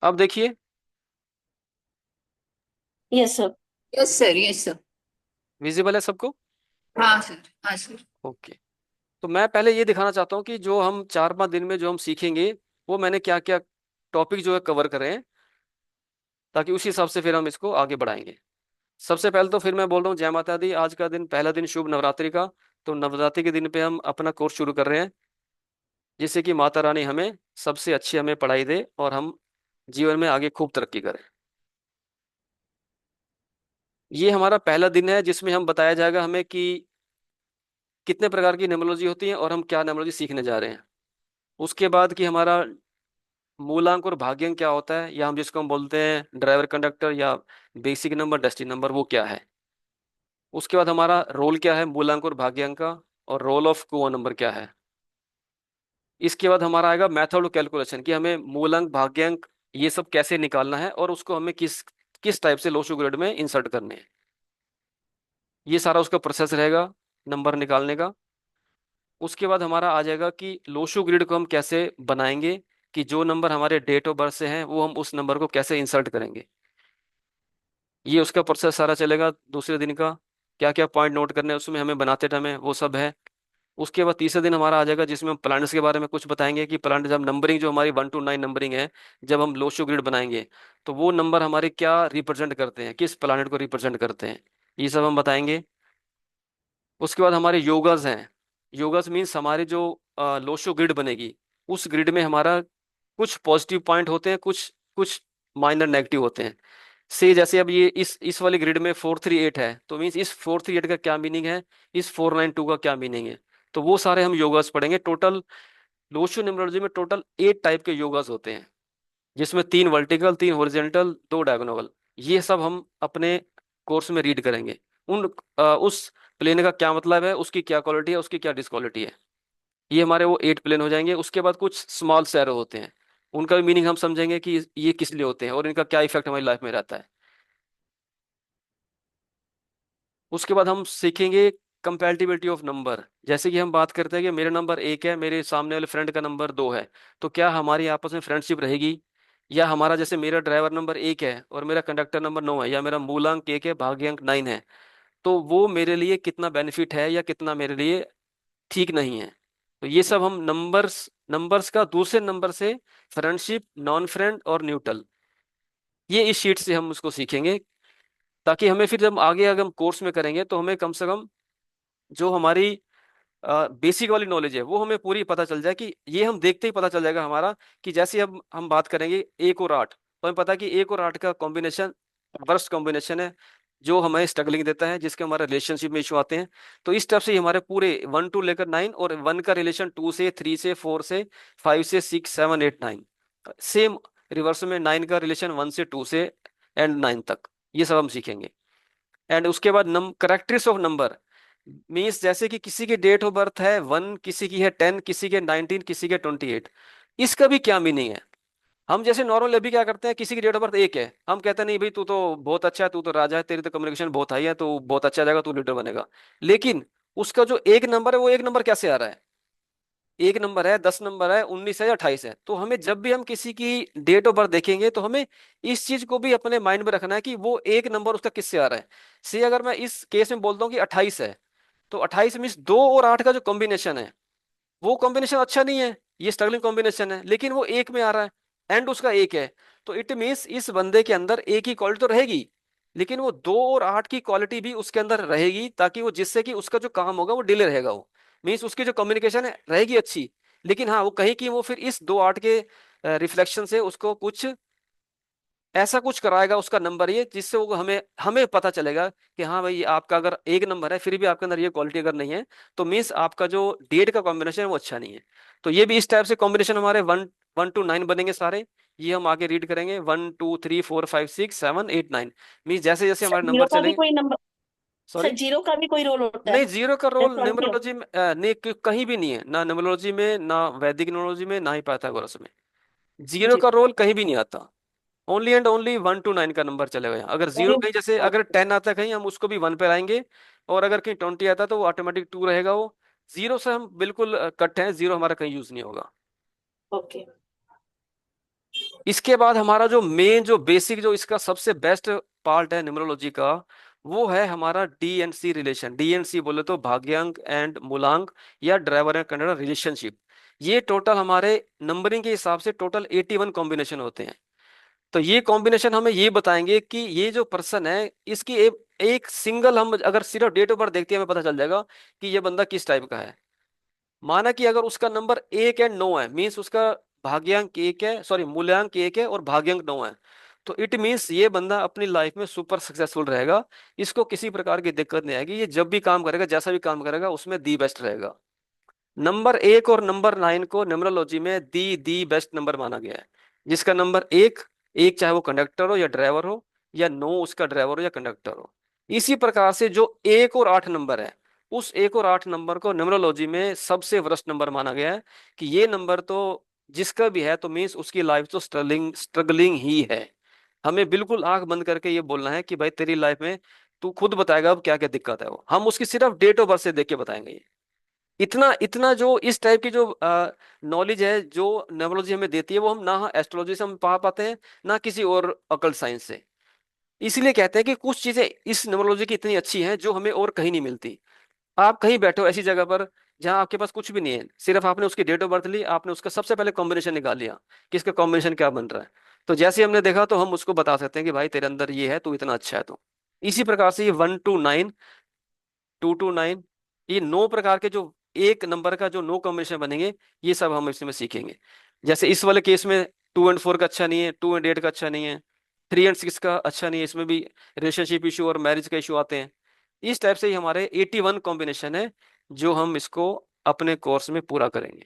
अब देखिए, yes sir. Yes sir, yes sir. Visible है सबको? हाँ सर, हाँ सर। ओके। तो मैं पहले ये दिखाना चाहता हूँ कि जो हम 4-5 दिन में जो हम सीखेंगे, वो मैंने क्या क्या टॉपिक जो है कवर करे हैं, ताकि उसी हिसाब से फिर हम इसको आगे बढ़ाएंगे। सबसे पहले तो फिर मैं बोल रहा हूँ, जय माता दी। आज का दिन, पहला दिन शुभ नवरात्रि का। तो नवरात्रि के दिन पे हम अपना कोर्स शुरू कर रहे हैं, जिससे कि माता रानी हमें सबसे अच्छी हमें पढ़ाई दे और हम जीवन में आगे खूब तरक्की करें। ये हमारा पहला दिन है, जिसमें हम बताया जाएगा हमें कि कितने प्रकार की न्यूमरोलॉजी होती है और हम क्या न्यूमरोलॉजी सीखने जा रहे हैं। उसके बाद कि हमारा मूलांक और भाग्यांक क्या होता है, या हम जिसको हम बोलते हैं ड्राइवर कंडक्टर या बेसिक नंबर डेस्टिनी नंबर, वो क्या है। उसके बाद हमारा रोल क्या है मूलांक और भाग्यांक का, और रोल ऑफ कुआं नंबर क्या है। इसके बाद हमारा आएगा मेथड ऑफ कैलकुलेशन, कि हमें मूलांक भाग्यांक ये सब कैसे निकालना है और उसको हमें किस किस टाइप से लोशो ग्रेड में इंसर्ट करने हैं। ये सारा उसका प्रोसेस रहेगा नंबर निकालने का। उसके बाद हमारा आ जाएगा कि लोशो ग्रिड को हम कैसे बनाएंगे, कि जो नंबर हमारे डेट ऑफ बर्थ से हैं वो हम उस नंबर को कैसे इंसर्ट करेंगे। ये उसका प्रोसेस सारा चलेगा दूसरे दिन का। क्या क्या पॉइंट नोट करने हैं उसमें हमें बनाते टाइम है, वो सब है। उसके बाद तीसरे दिन हमारा आ जाएगा, जिसमें हम प्लान्ट्स के बारे में कुछ बताएंगे, कि प्लांट जब नंबरिंग जो हमारी 1 to 9 नंबरिंग है, जब हम लोशो ग्रिड बनाएंगे तो वो नंबर हमारे क्या रिप्रेजेंट करते हैं, किस प्लानट को रिप्रेजेंट करते हैं, ये सब हम बताएंगे। उसके बाद हमारे योगस हैं। योगस मीन्स हमारे जो लोशो ग्रिड बनेगी, उस ग्रिड में हमारा कुछ पॉजिटिव पॉइंट होते हैं, कुछ कुछ माइनर नेगेटिव होते हैं। से जैसे अब ये इस वाली ग्रिड में 438 है, तो मीन्स इस 438 का क्या मीनिंग है, इस 492 का क्या मीनिंग है। तो वो सारे हम योगास पढ़ेंगे। टोटल लोशो न्यूमरोलॉजी में टोटल 8 टाइप के योगास होते हैं, जिसमें 3 वर्टिकल, 3 हॉरिजेंटल, 2 डायगोनल। ये सब हम अपने कोर्स में रीड करेंगे। उस प्लेन का क्या मतलब है, उसकी क्या क्वालिटी है, उसकी क्या डिसक्वालिटी है। ये हमारे वो 8 प्लेन हो जाएंगे। उसके बाद कुछ स्मॉल सैरो होते हैं, उनका भी मीनिंग हम समझेंगे कि ये किस लिए होते हैं और इनका क्या इफेक्ट हमारी लाइफ में रहता है। उसके बाद हम सीखेंगे कंपैटिबिलिटी ऑफ नंबर। जैसे कि हम बात करते हैं कि मेरा नंबर 1 है, मेरे सामने वाले फ्रेंड का नंबर 2 है, तो क्या हमारी आपस में फ्रेंडशिप रहेगी। या हमारा, जैसे मेरा ड्राइवर नंबर 1 है और मेरा कंडक्टर नंबर 9 है, या मेरा मूलांक 1 है, भाग्यांक 9 है, तो वो मेरे लिए कितना बेनिफिट है या कितना मेरे लिए ठीक नहीं है। तो ये सब हम नंबर्स नंबर्स का दूसरे नंबर से फ्रेंडशिप, नॉन फ्रेंड और न्यूट्रल, ये इस शीट से हम उसको सीखेंगे। ताकि हमें फिर जब आगे अगर हम कोर्स में करेंगे तो हमें कम से कम जो हमारी बेसिक वाली नॉलेज है वो हमें पूरी पता चल जाए। कि ये हम देखते ही पता चल जाएगा हमारा, कि जैसे अब हम बात करेंगे 1 और 8, तो हमें पता है कि 1 और 8 का कॉम्बिनेशन वर्स्ट कॉम्बिनेशन है, जो हमें स्ट्रगलिंग देता है, जिसके हमारे रिलेशनशिप में इशू आते हैं। तो इस टाइप से ही हमारे पूरे 1 to लेकर 9, और 1 का रिलेशन 2 से 3 से 4 से 5 से 6 7 8 9, सेम रिवर्स में 9 का रिलेशन 1 से 2 से एंड 9 तक। ये सब हम सीखेंगे। एंड उसके बाद करेक्टरिस्टिक्स ऑफ नंबर मीन्स, जैसे कि किसी की डेट ऑफ बर्थ है 1, किसी की है 10, किसी के 19, किसी के 28, इसका भी क्या मीनिंग है। हम जैसे नॉर्मल अभी क्या करते हैं, किसी की डेट ऑफ बर्थ 1 है, हम कहते हैं नहीं भाई तू तो बहुत अच्छा है, तू तो राजा है, तेरी तो कम्युनिकेशन बहुत हाई है, तू बहुत अच्छा जाएगा, तू लीडर बनेगा। लेकिन उसका जो एक नंबर है, वो एक नंबर कैसे आ रहा है। एक नंबर है, 10 नंबर है, 19 है या 28 है। तो हमें जब भी हम किसी की डेट ऑफ बर्थ देखेंगे तो हमें इस चीज को भी अपने माइंड में रखना है कि वो एक नंबर उसका किससे आ रहा है। से अगर मैं इस केस में बोलता हूँ कि 28 है, तो 28 मीन्स 2 और 8 का जो कॉम्बिनेशन है, वो कॉम्बिनेशन अच्छा नहीं है, ये स्ट्रगलिंग कॉम्बिनेशन है, लेकिन वो एक में आ रहा है, एंड उसका एक है। तो इट मीन्स इस बंदे के अंदर एक ही क्वालिटी तो रहेगी, लेकिन वो 2 और 8 की क्वालिटी भी उसके अंदर रहेगी, ताकि वो जिससे कि उसका जो काम होगा वो डिले रहेगा। वो मीन्स उसकी जो कम्युनिकेशन है रहेगी अच्छी, लेकिन हाँ वो कहीं कि वो फिर इस 2 8 के रिफ्लेक्शन से उसको कुछ ऐसा कुछ कराएगा उसका नंबर, ये जिससे वो हमें हमें पता चलेगा कि हाँ भाई आपका अगर एक नंबर है फिर भी आपके अंदर ये क्वालिटी अगर नहीं है, तो मीन्स आपका जो डेट का कॉम्बिनेशन है वो अच्छा नहीं है। तो ये भी इस टाइप से कॉम्बिनेशन हमारे 1 1 to 9 बनेंगे सारे। ये हम आगे रीड करेंगे, 1 2 3 4 5 6 7 8 9। मीन्स जैसे जैसे सर हमारे जीरो नंबर का भी चलेंगे। कोई नंबर? Sir sorry. जीरो का भी कोई रोल होता नहीं, है? जीरो का रोल ट्वेंटी हो? न्यूमरोलॉजी में नहीं, कहीं भी नहीं है, ना न्यूमरोलॉजी में, ना वैदिक न्यूमरोलॉजी में, ना ही पाइथागोरस में। जीरो जी। का रोल कहीं भी नहीं आता। ओनली एंड ओनली 1 to 9 का नंबर चलेगा यहाँ। अगर जीरो अरे कहीं, जैसे अगर 10 आता है कहीं, हम उसको भी 1 पे लाएंगे। और अगर कहीं 20 आता है तो वो ऑटोमेटिक 2 रहेगा वो। जीरो से हम बिल्कुल कट है, जीरो हमारा कहीं यूज नहीं होगा। ओके। इसके बाद हमारा जो मेन जो बेसिक जो इसका सबसे बेस्ट पार्ट है न्यूमरोलॉजी का, वो है हमारा D and C relation. D and C बोले तो भाग्यांक एंड मूलांक, या ड्राइवर एंड कंडक्टर रिलेशनशिप। ये टोटल हमारे नंबरिंग के हिसाब से टोटल 81 कॉम्बिनेशन होते हैं। तो ये कॉम्बिनेशन हमें ये बताएंगे कि ये जो पर्सन है इसकी एक सिंगल, हम अगर सिर्फ डेट ऑफ बर्थ देखते हैं हमें पता चल जाएगा कि ये बंदा किस टाइप का है। माना कि अगर उसका नंबर 1 एंड 9 है, मीन्स उसका भाग्यांक 1 है, सॉरी मूल्यांक 1 है और भाग्यांक 9 है, तो इट मीन्स ये बंदा अपनी लाइफ में सुपर सक्सेसफुल रहेगा। इसको किसी प्रकार की दिक्कत नहीं आएगी, ये जब भी काम करेगा, जैसा भी काम करेगा, उसमें दी बेस्ट रहेगा। नंबर 1 और नंबर 9 को न्यूमरोलॉजी में दी बेस्ट नंबर माना गया है। जिसका नंबर एक, एक चाहे वो कंडक्टर हो या ड्राइवर हो, या 9 उसका ड्राइवर हो या कंडक्टर हो। इसी प्रकार से जो 1 और 8 नंबर है, उस 1 और 8 नंबर को न्यूमरोलॉजी में सबसे वर्स्ट नंबर माना गया है। कि ये नंबर तो जिसका भी है तो मीन्स उसकी लाइफ तो स्ट्रगलिंग स्ट्रगलिंग ही है। हमें बिल्कुल आंख बंद करके ये बोलना है कि भाई तेरी लाइफ में तू खुद बताएगा अब क्या क्या दिक्कत है, वो हम उसकी सिर्फ डेट ऑफ बर्थ से देख के बताएंगे। इतना इतना जो इस टाइप की जो नॉलेज है जो न्यूमरोलॉजी हमें देती है, वो हम ना एस्ट्रोलॉजी से हम पा पाते हैं, ना किसी और अकल्ट साइंस से। इसीलिए कहते हैं कि कुछ चीजें इस न्यूमरोलॉजी की इतनी अच्छी हैं जो हमें और कहीं नहीं मिलती। आप कहीं बैठे हो ऐसी जगह पर जहां आपके पास कुछ भी नहीं है, सिर्फ आपने उसकी डेट ऑफ बर्थ ली, आपने उसका सबसे पहले कॉम्बिनेशन निकाल लिया कि इसका कॉम्बिनेशन क्या बन रहा है, तो जैसे ही हमने देखा तो हम उसको बता सकते हैं कि भाई तेरे अंदर ये है, तू इतना अच्छा है। तो इसी प्रकार से ये 1 to 9, 2 to 9, ये 9 प्रकार के जो एक नंबर का जो 9 कॉम्बिनेशन बनेंगे, ये सब हम इसमें सीखेंगे। जैसे इस वाले केस में 2 and 4 का अच्छा नहीं है, 2 and 8 का अच्छा नहीं है, 3 and 6 का अच्छा नहीं है, इसमें भी रिलेशनशिप इशू और मैरिज का इशू आते हैं। इस टाइप से ही हमारे 81 कॉम्बिनेशन है जो हम इसको अपने कोर्स में पूरा करेंगे।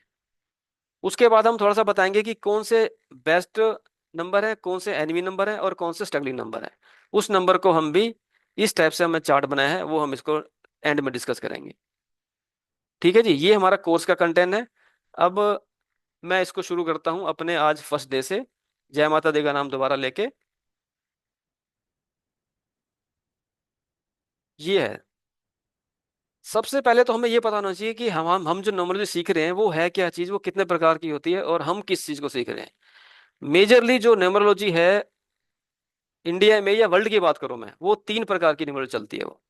उसके बाद हम थोड़ा सा बताएंगे कि कौन से बेस्ट नंबर है, कौन से एनिमी नंबर है और कौन से स्ट्रगलिंग नंबर है। उस नंबर को हम भी इस टाइप से हमें चार्ट बनाया है, वो हम इसको एंड में डिस्कस करेंगे। ठीक है जी, ये हमारा कोर्स का कंटेंट है। अब मैं इसको शुरू करता हूँ अपने आज फर्स्ट डे से। जय माता दी का नाम दोबारा लेके। ये है, सबसे पहले तो हमें ये पता होना चाहिए कि हम जो नॉर्मली सीख रहे हैं वो है क्या चीज, वो कितने प्रकार की होती है और हम किस चीज को सीख रहे हैं। मेजरली जो न्यूमरोलॉजी है इंडिया में या वर्ल्ड की बात करूं मैं, वो 3 प्रकार की न्यूमरोलॉजी चलती है। वो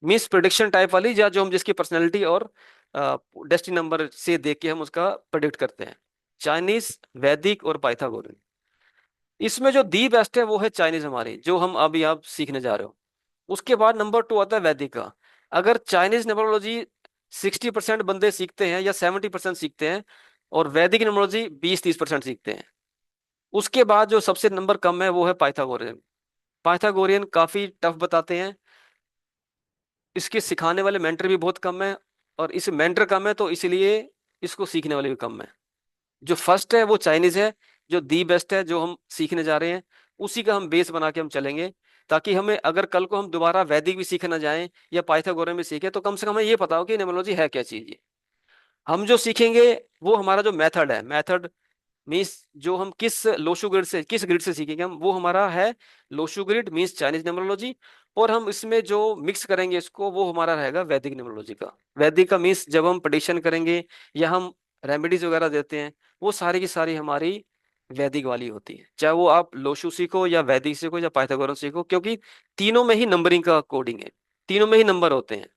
मिस प्रिडिक्शन टाइप वाली, या जो हम जिसकी पर्सनैलिटी और डेस्टिनी नंबर से देख के हम उसका प्रिडिक्ट करते हैं। चाइनीज, वैदिक और पाइथागोरन। इसमें जो दी बेस्ट है वो है चाइनीज हमारी, जो हम अभी आप सीखने जा रहे हो। उसके बाद नंबर 2 आता है वैदिक का। अगर चाइनीज न्यूमरोलॉजी 60% बंदे सीखते हैं या 70% सीखते हैं, और वैदिक न्यूमरोलॉजी 20-30% सीखते हैं। उसके बाद जो सबसे नंबर कम है वो है पाइथागोरियन। पाइथागोरियन काफी टफ बताते हैं, इसके सिखाने वाले मेंटर भी बहुत कम है, और इस मेंटर कम है तो इसलिए इसको सीखने वाले भी कम है। जो फर्स्ट है वो चाइनीज है, जो दी बेस्ट है, जो हम सीखने जा रहे हैं, उसी का हम बेस बना के हम चलेंगे। ताकि हमें अगर कल को हम दोबारा वैदिक भी सीखना जाएं या पाइथागोरन भी सीखे, तो कम से कम हमें ये पता हो कि न्यूमरोलॉजी है क्या चीज ये। हम जो सीखेंगे वो हमारा जो मेथड है, मेथड मीन्स जो हम किस लोशु ग्रिड से, किस ग्रिड से सीखेंगे हम, वो हमारा है Lo Shu grid means Chinese numerology. और हम इसमें जो मिक्स करेंगे इसको, वो हमारा रहेगा वैदिक न्यूमरोलॉजी का। वैदिक का मीन्स जब हम प्रेडिक्शन करेंगे या हम रेमेडीज वगैरह देते हैं, वो सारी की सारी हमारी वैदिक वाली होती है। चाहे वो आप लोशु सीखो या वैदिक सीखो या पाइथागोरस सीखो, क्योंकि तीनों में ही नंबरिंग का कोडिंग है, तीनों में ही नंबर होते हैं।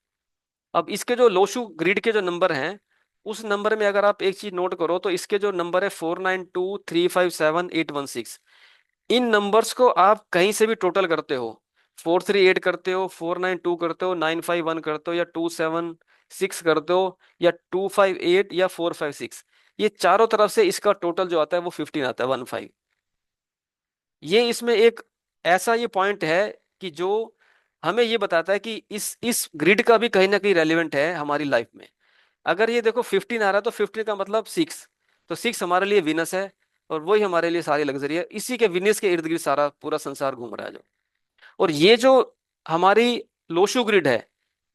अब इसके जो लोशु ग्रिड के जो नंबर हैं, उस नंबर में अगर आप एक चीज नोट करो तो इसके जो नंबर है 492 357 816, इन नंबर्स को आप कहीं से भी टोटल करते हो, 438 करते हो, 492 करते हो, 951 करते हो, या 276 करते हो, या 258 या 456, ये चारों तरफ से इसका टोटल जो आता है वो 15 आता है, 15। ये इसमें एक ऐसा ये पॉइंट है कि जो हमें ये बताता है कि इस ग्रिड का भी कहीं ना कहीं रेलिवेंट है हमारी लाइफ में। अगर ये देखो 15 आ रहा है तो 15 का मतलब 6, तो 6 हमारे लिए विनस है, और वही हमारे लिए सारी लग्जरी है। इसी के विनस के इर्द गिर्द सारा पूरा संसार घूम रहा है जो। और ये जो हमारी लोशु ग्रिड है,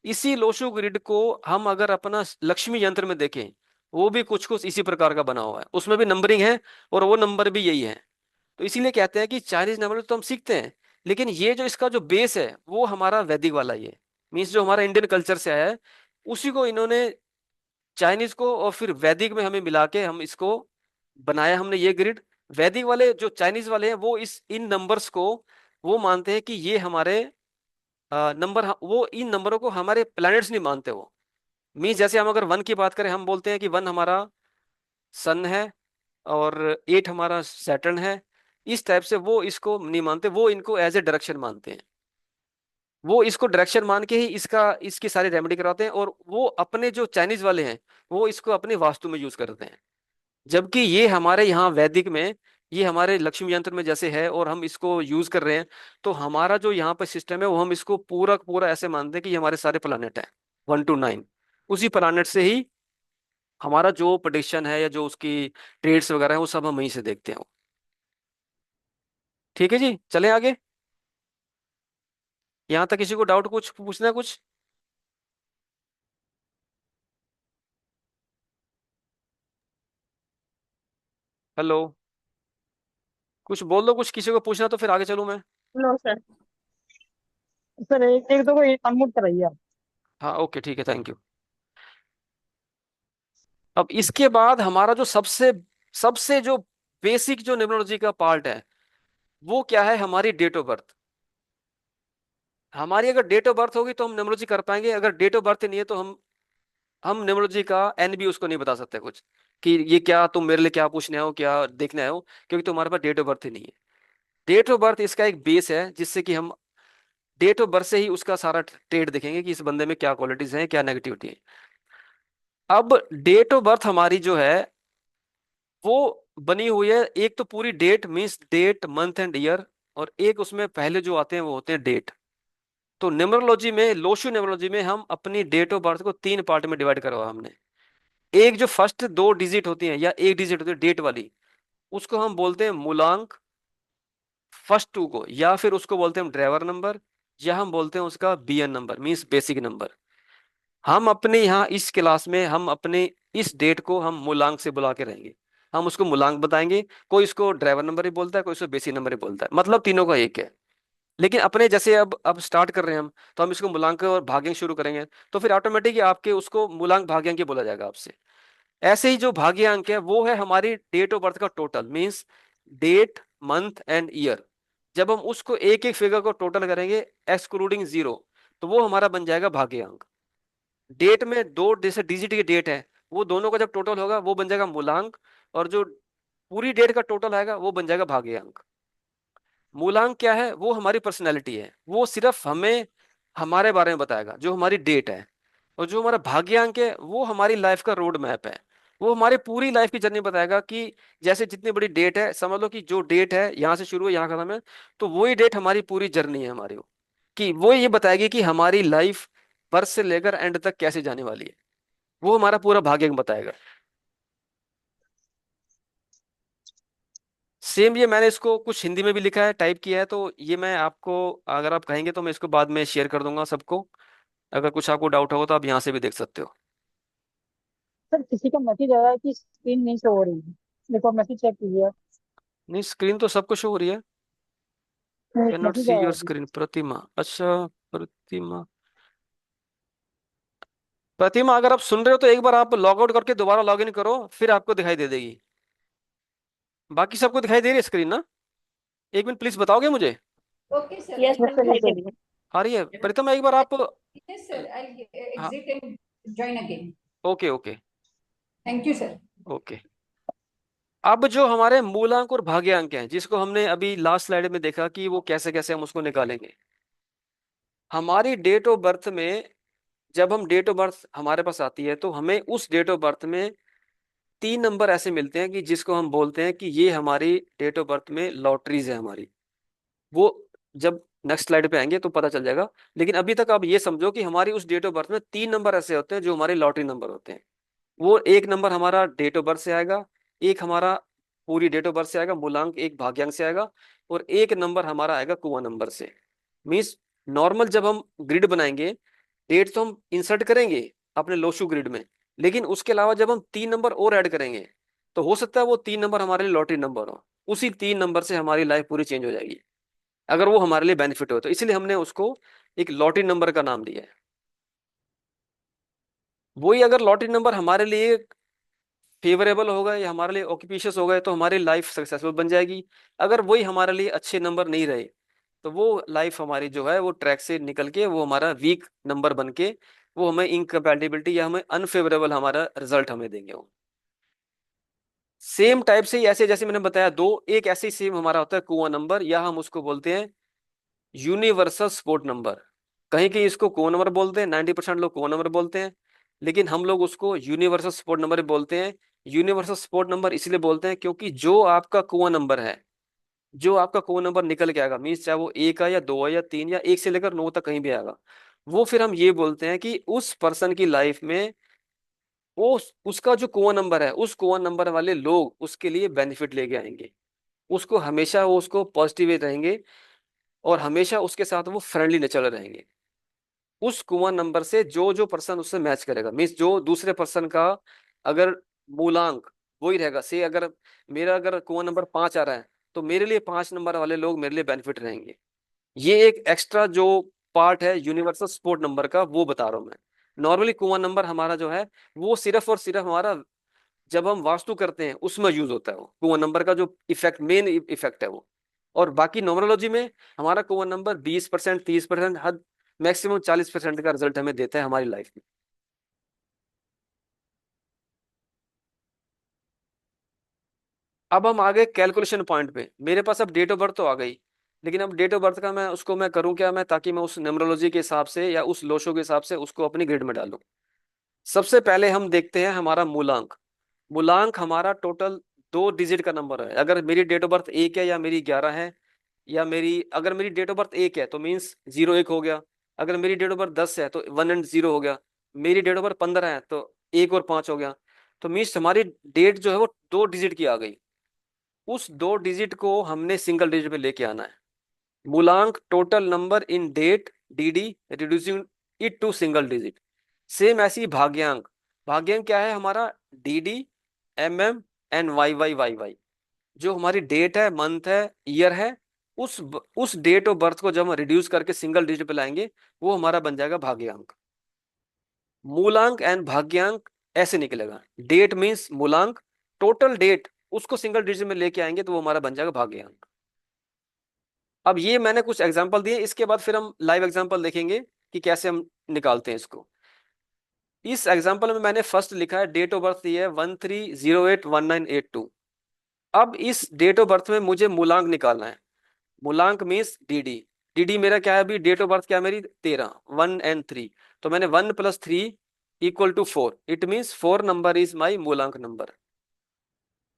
इसी लोशु ग्रिड को हम अगर अपना लक्ष्मी यंत्र में देखें, वो भी कुछ कुछ इसी प्रकार का बना हुआ है, उसमें भी नंबरिंग है और वो नंबर भी यही है। तो इसीलिए कहते हैं कि चाइनीज नंबर तो हम सीखते हैं, लेकिन ये जो इसका जो बेस है वो हमारा वैदिक वाला ही है। मीन्स जो हमारा इंडियन कल्चर से आया है, उसी को इन्होंने चाइनीज को और फिर वैदिक में हमें मिला के हम इसको बनाया हमने ये ग्रिड। वैदिक वाले जो चाइनीज वाले हैं वो इस इन नंबर्स को वो मानते हैं कि ये हमारे नंबर, वो इन नंबरों को हमारे प्लैनेट्स नहीं मानते वो। मीन जैसे हम अगर वन की बात करें, हम बोलते हैं कि वन हमारा सन है और एट हमारा सैटर्न है। इस टाइप से वो इसको नहीं मानते, वो इनको एज ए डायरेक्शन मानते हैं। वो इसको डायरेक्शन मान के ही इसकी सारी रेमेडी कराते हैं, और वो अपने जो चाइनीज वाले हैं वो इसको अपने वास्तु में यूज करते हैं। जबकि ये हमारे यहाँ वैदिक में, ये हमारे लक्ष्मी यंत्र में जैसे है और हम इसको यूज कर रहे हैं, तो हमारा जो यहाँ पे सिस्टम है वो हम इसको पूरा पूरा ऐसे मानते हैं कि ये हमारे सारे प्लानट हैं 1 to 9। उसी प्लानट से ही हमारा जो प्रेडिक्शन है या जो उसकी ट्रेड्स वगैरह है वो सब हम वहीं से देखते हैं। ठीक है जी, चलें आगे। यहाँ तक किसी को डाउट कुछ पूछना है कुछ? हेलो, कुछ बोल दो, कुछ किसी को पूछना तो फिर आगे चलूं मैं। No sir. सर एक एक तो कोई अनम्यूट कराइए आप। हाँ ओके ठीक है, थैंक यू। अब इसके बाद हमारा जो सबसे सबसे जो बेसिक जो न्यूमरोलॉजी का पार्ट है वो क्या है, हमारी डेट ऑफ बर्थ। हमारी अगर डेट ऑफ बर्थ होगी तो हम न्यूमरोलॉजी कर पाएंगे, अगर डेट ऑफ बर्थ नहीं है तो हम न्यूमरोलॉजी का एन भी उसको नहीं बता सकते कुछ, कि ये क्या तुम मेरे लिए क्या पूछने आओ, क्या देखने आओ, क्योंकि तुम्हारे पास डेट ऑफ बर्थ ही नहीं है। डेट ऑफ बर्थ इसका एक बेस है जिससे कि हम डेट ऑफ बर्थ से ही उसका सारा ट्रेड देखेंगे कि इस बंदे में क्या क्वालिटीज हैं, क्या नेगेटिविटी है। अब डेट ऑफ बर्थ हमारी जो है वो बनी हुई है, एक तो पूरी date means date month and year, और एक उसमें पहले जो आते हैं वो होते हैं डेट। तो न्यूमरोलॉजी में, लोशो न्यूमरोलॉजी में हम अपनी डेट ऑफ बर्थ को 3 पार्ट में डिवाइड करवा हमने। एक जो फर्स्ट 2 डिजिट होती है या एक डिजिट होती है डेट वाली, उसको हम बोलते हैं मूलांक, फर्स्ट 2 को, या फिर उसको बोलते हैं हम ड्राइवर नंबर, या हम बोलते हैं उसका BN number means basic number. हम अपने यहाँ इस क्लास में हम अपने इस डेट को हम मूलांक से बुला के रहेंगे, हम उसको मूलांक बताएंगे। कोई इसको ड्राइवर नंबर ही बोलता है, कोई इसको बेसिक नंबर ही बोलता है, मतलब तीनों का एक है। लेकिन अपने जैसे अब स्टार्ट कर रहे हैं हम, तो हम इसको मूलांक और भाग्यांक शुरू करेंगे, तो फिर ऑटोमेटिक आपके उसको मूलांक भाग्यांक ही बोला जाएगा आपसे। ऐसे ही जो भाग्यांक है वो है हमारी डेट ऑफ बर्थ का total means date month and year. जब हम उसको एक एक फिगर को टोटल करेंगे एक्सक्लूडिंग जीरो, तो वो हमारा बन जाएगा भाग्यांक। डेट में 2 जैसे डिजिट की डेट है, वो दोनों का जब टोटल होगा वो बन जाएगा मूलांक, और जो पूरी डेट का टोटल आएगा वो बन जाएगा भाग्यांक। मूलांक क्या है, वो हमारी पर्सनैलिटी है, वो सिर्फ हमें हमारे बारे में बताएगा जो हमारी डेट है। और जो हमारा भाग्यांक है वो हमारी लाइफ का रोड मैप है, वो हमारी पूरी लाइफ की जर्नी बताएगा कि जैसे जितनी बड़ी डेट है, समझ लो कि जो डेट है यहाँ से शुरू है यहाँ खत्म है, तो वही डेट हमारी पूरी जर्नी है हमारी, वो कि वो ये बताएगी कि हमारी लाइफ बर्थ से लेकर एंड तक कैसे जाने वाली है, वो हमारा पूरा भाग्यांक बताएगा। सेम ये मैंने इसको कुछ हिंदी में भी लिखा है, टाइप किया है, तो ये मैं आपको, अगर आप कहेंगे तो मैं इसको बाद में शेयर कर दूंगा सबको। अगर कुछ आपको डाउट होगा तो आप यहाँ से भी देख सकते हो। सर किसी का मैसेज आया है कि स्क्रीन नहीं शो हो रही है। देखो मैसेज चेक कीजिए। नहीं, स्क्रीन तो सब कुछ हो रही है। एक कैन नॉट मैसेज सी आया योर है अभी। स्क्रीन, प्रतिमा, अच्छा। प्रतिमा, प्रतिमा अगर आप सुन रहे हो तो एक बार आप लॉग आउट करके दोबारा लॉग इन करो, फिर आपको दिखाई दे देगी। बाकी सबको दिखाई दे रही है स्क्रीन ना? एक मिनट प्लीज बताओगे मुझे। Okay, sir. Yes yes sir, sir दिखाई यस दे सर। रही है। आ रही है प्रतिमा, एक बार आप। Yes, sir. I'll हाँ, exit and join again. Okay okay Thank you, sir. Okay. अब जो हमारे मूलांक और भाग्यांक हैं, जिसको हमने अभी लास्ट स्लाइड में देखा कि वो कैसे कैसे हम उसको निकालेंगे। हमारी डेट ऑफ बर्थ में, जब हम डेट ऑफ बर्थ हमारे पास आती है तो हमें उस डेट ऑफ बर्थ में 3 नंबर ऐसे मिलते हैं कि जिसको हम बोलते हैं कि ये हमारी डेट ऑफ बर्थ में लॉटरीज है हमारी। वो जब नेक्स्ट स्लाइड पे आएंगे तो पता चल जाएगा। लेकिन अभी तक आप ये समझो कि हमारी उस डेट ऑफ बर्थ में 3 नंबर ऐसे होते हैं जो हमारे लॉटरी नंबर होते हैं। वो एक नंबर हमारा डेट ऑफ बर्थ से आएगा, एक हमारा पूरी डेट ऑफ बर्थ से आएगा मूलांक, एक भाग्यांक से आएगा, और एक नंबर हमारा आएगा कुआं नंबर से। मीन्स नॉर्मल जब हम ग्रिड बनाएंगे, डेट तो हम इंसर्ट करेंगे अपने लोशु ग्रिड में, लेकिन उसके अलावा जब हम 3 नंबर और ऐड करेंगे तो हो सकता है वो 3 नंबर हमारे लिए लॉटरी नंबर हो। उसी 3 नंबर से हमारी लाइफ पूरी चेंज हो जाएगी अगर वो हमारे लिए बेनिफिट हो तो, इसलिए हमने उसको एक लॉटरी नंबर का नाम दिया है। वही अगर लॉटरी नंबर हमारे लिए फेवरेबल होगा या हमारे लिए ऑक्यूपिशियस होगा तो हमारी लाइफ सक्सेसफुल बन जाएगी। अगर वही हमारे लिए अच्छे नंबर नहीं रहे तो वो लाइफ हमारी जो है वो ट्रैक से निकल के वो हमारा वीक नंबर बन के वो हमें इनकम्पैटिबिलिटी या हमें अनफेवरेबल हमारा रिजल्ट हमें देंगे वो। सेम टाइप से ही ऐसे जैसे मैंने बताया दो, एक ऐसे ही सेम हमारा होता है कुआं नंबर, या हम उसको बोलते हैं यूनिवर्सल सपोर्ट नंबर। कहीं कहीं इसको कुआं नंबर बोलते हैं, 90% लोग कुआं नंबर बोलते हैं, लेकिन हम लोग उसको यूनिवर्सल सपोर्ट नंबर बोलते हैं। यूनिवर्सल सपोर्ट नंबर इसलिए बोलते हैं क्योंकि जो आपका कुआं नंबर है, जो आपका कुआं नंबर निकल के आएगा, मीन्स चाहे वो एक है या दो है या तीन या एक से लेकर 9 तक कहीं भी आएगा, वो फिर हम ये बोलते हैं कि उस पर्सन की लाइफ में वो उसका जो कुआं नंबर है, उस कुआं नंबर वाले लोग उसके लिए बेनिफिट लेके आएंगे, उसको हमेशा वो उसको पॉजिटिव रहेंगे और हमेशा उसके साथ वो फ्रेंडली नेचर रहेंगे। उस कुआं नंबर से जो जो पर्सन उससे मैच करेगा, मीन्स जो दूसरे पर्सन का अगर मूलांक वही रहेगा, से अगर मेरा अगर कुआं नंबर 5 आ रहा है तो मेरे लिए 5 नंबर वाले लोग मेरे लिए बेनिफिट रहेंगे। ये एक एक्स्ट्रा जो पार्ट है यूनिवर्सल सपोर्ट नंबर का वो बता रहा हूं मैं। नॉर्मली कुआं नंबर हमारा जो है वो सिर्फ और सिर्फ हमारा जब हम वास्तु करते हैं उसमें यूज होता है, वो कुआं नंबर का जो इफेक्ट मेन इफेक्ट है वो। और बाकी नोमरोलॉजी में हमारा कुआं नंबर 20%, 30%, हद मैक्सिमम 40% का रिजल्ट हमें देता है हमारी लाइफ में। अब हम आ गए कैलकुलेशन पॉइंट पे। मेरे पास अब डेट ऑफ बर्थ तो आ गई, लेकिन अब डेट ऑफ बर्थ का मैं उसको मैं करूं क्या, मैं ताकि मैं उस न्यूमरोलॉजी के हिसाब से या उस लोशो के हिसाब से उसको अपनी ग्रिड में डालूं। सबसे पहले हम देखते हैं हमारा मूलांक। मूलांक हमारा टोटल 2 डिजिट का नंबर है। अगर मेरी डेट ऑफ बर्थ 1 है या मेरी 11 है, या मेरी अगर मेरी डेट ऑफ बर्थ 1 है तो मीन्स 0 1 हो गया। अगर मेरी डेट ऑफ बर्थ 10 है तो 1 एंड 0 हो गया। मेरी डेट ऑफ बर्थ 15 है तो 1 और 5 हो गया। तो मीन्स हमारी डेट जो है वो 2 डिजिट की आ गई। उस 2 डिजिट को हमने सिंगल डिजिट में लेके आना है। मूलांक total number in date DD, reducing it to single digit. Same ऐसी भाग्यांक। भाग्यांक क्या है हमारा, DD, MM and Y Y. जो हमारी डेट है, मंथ है, ईयर है, उस डेट ऑफ बर्थ को जब हम रिड्यूस करके सिंगल डिजिट पे लाएंगे वो हमारा बन जाएगा भाग्यांक। मूलांक एंड भाग्यांक ऐसे निकलेगा। डेट मीन्स मूलांक, टोटल डेट उसको सिंगल डिजिट में लेके आएंगे तो वो हमारा बन जाएगा भाग्यांक। अब ये मैंने कुछ एग्जांपल दिए, इसके बाद फिर हम लाइव एग्जांपल देखेंगे कि कैसे हम निकालते हैं इसको। इस एग्जांपल में मैंने फर्स्ट लिखा है डेट ऑफ बर्थ ये है 13081982। अब इस डेट ऑफ बर्थ में मुझे मूलांक निकालना है। मूलांक मीन्स डीडी। डीडी मेरा क्या है, अभी डेट ऑफ बर्थ क्या है मेरी 13, 1 एंड 3। तो मैंने 1 + 3 = 4। It means 4 number is my मूलांक नंबर।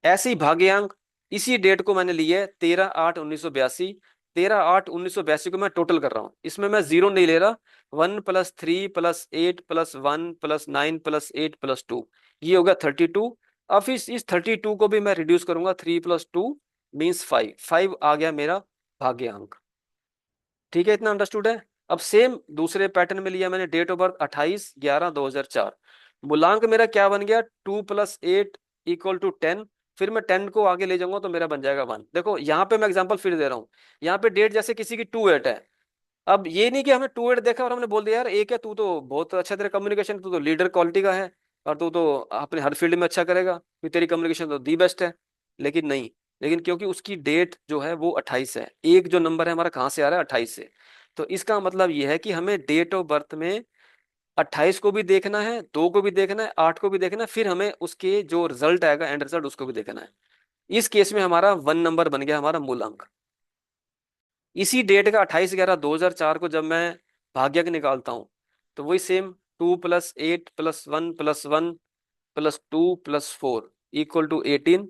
ऐसे ही भाग्यांक, इसी डेट को मैंने लिया है 13/8/1982। 13/8/1982 को मैं टोटल कर रहा हूँ, इसमें मैं जीरो नहीं ले रहा। 1 + 3 + 8 + 1 + 9 + 8 + 2, ये होगा 32। अब इस 32 को भी मैं रिड्यूस करूंगा, 3 + 2 मीन्स 5। 5 आ गया मेरा भाग्यांक। ठीक है, इतना अंडरस्टूड है। अब सेम दूसरे पैटर्न में लिया मैंने डेट ऑफ बर्थ 28/11/2004। मूलांक मेरा क्या बन गया, 2 + 8 = 10। फिर मैं 10 को आगे ले जाऊंगा तो मेरा बन जाएगा 1। देखो यहाँ पे मैं एग्जांपल फिर दे रहा हूँ। यहाँ पे डेट जैसे किसी की 2/8 है। अब ये नहीं कि हमने 2/8 देखा और हमने बोल दिया यार एक है, तू तो बहुत अच्छा, तेरा कम्युनिकेशन, तू तो लीडर क्वालिटी का है और तू तो अपने हर फील्ड में अच्छा करेगा, फिर तेरी कम्युनिकेशन तो दी बेस्ट है। लेकिन नहीं, लेकिन क्योंकि उसकी डेट जो है वो 28 है, एक जो नंबर है हमारा कहाँ से आ रहा है, 28 से। तो इसका मतलब ये है कि हमें डेट ऑफ बर्थ में 28 को भी देखना है, 2 को भी देखना है, 8 को भी देखना है, फिर हमें उसके जो रिजल्ट आएगा एंड रिजल्ट उसको भी देखना है। इस केस में हमारा 1 नंबर बन गया हमारा मूलांक। इसी डेट का 28/11/2004 को जब मैं भाग्यक निकालता हूं तो वही सेम 2 + 8 + 1 + 1 + 2 + 4 = 18।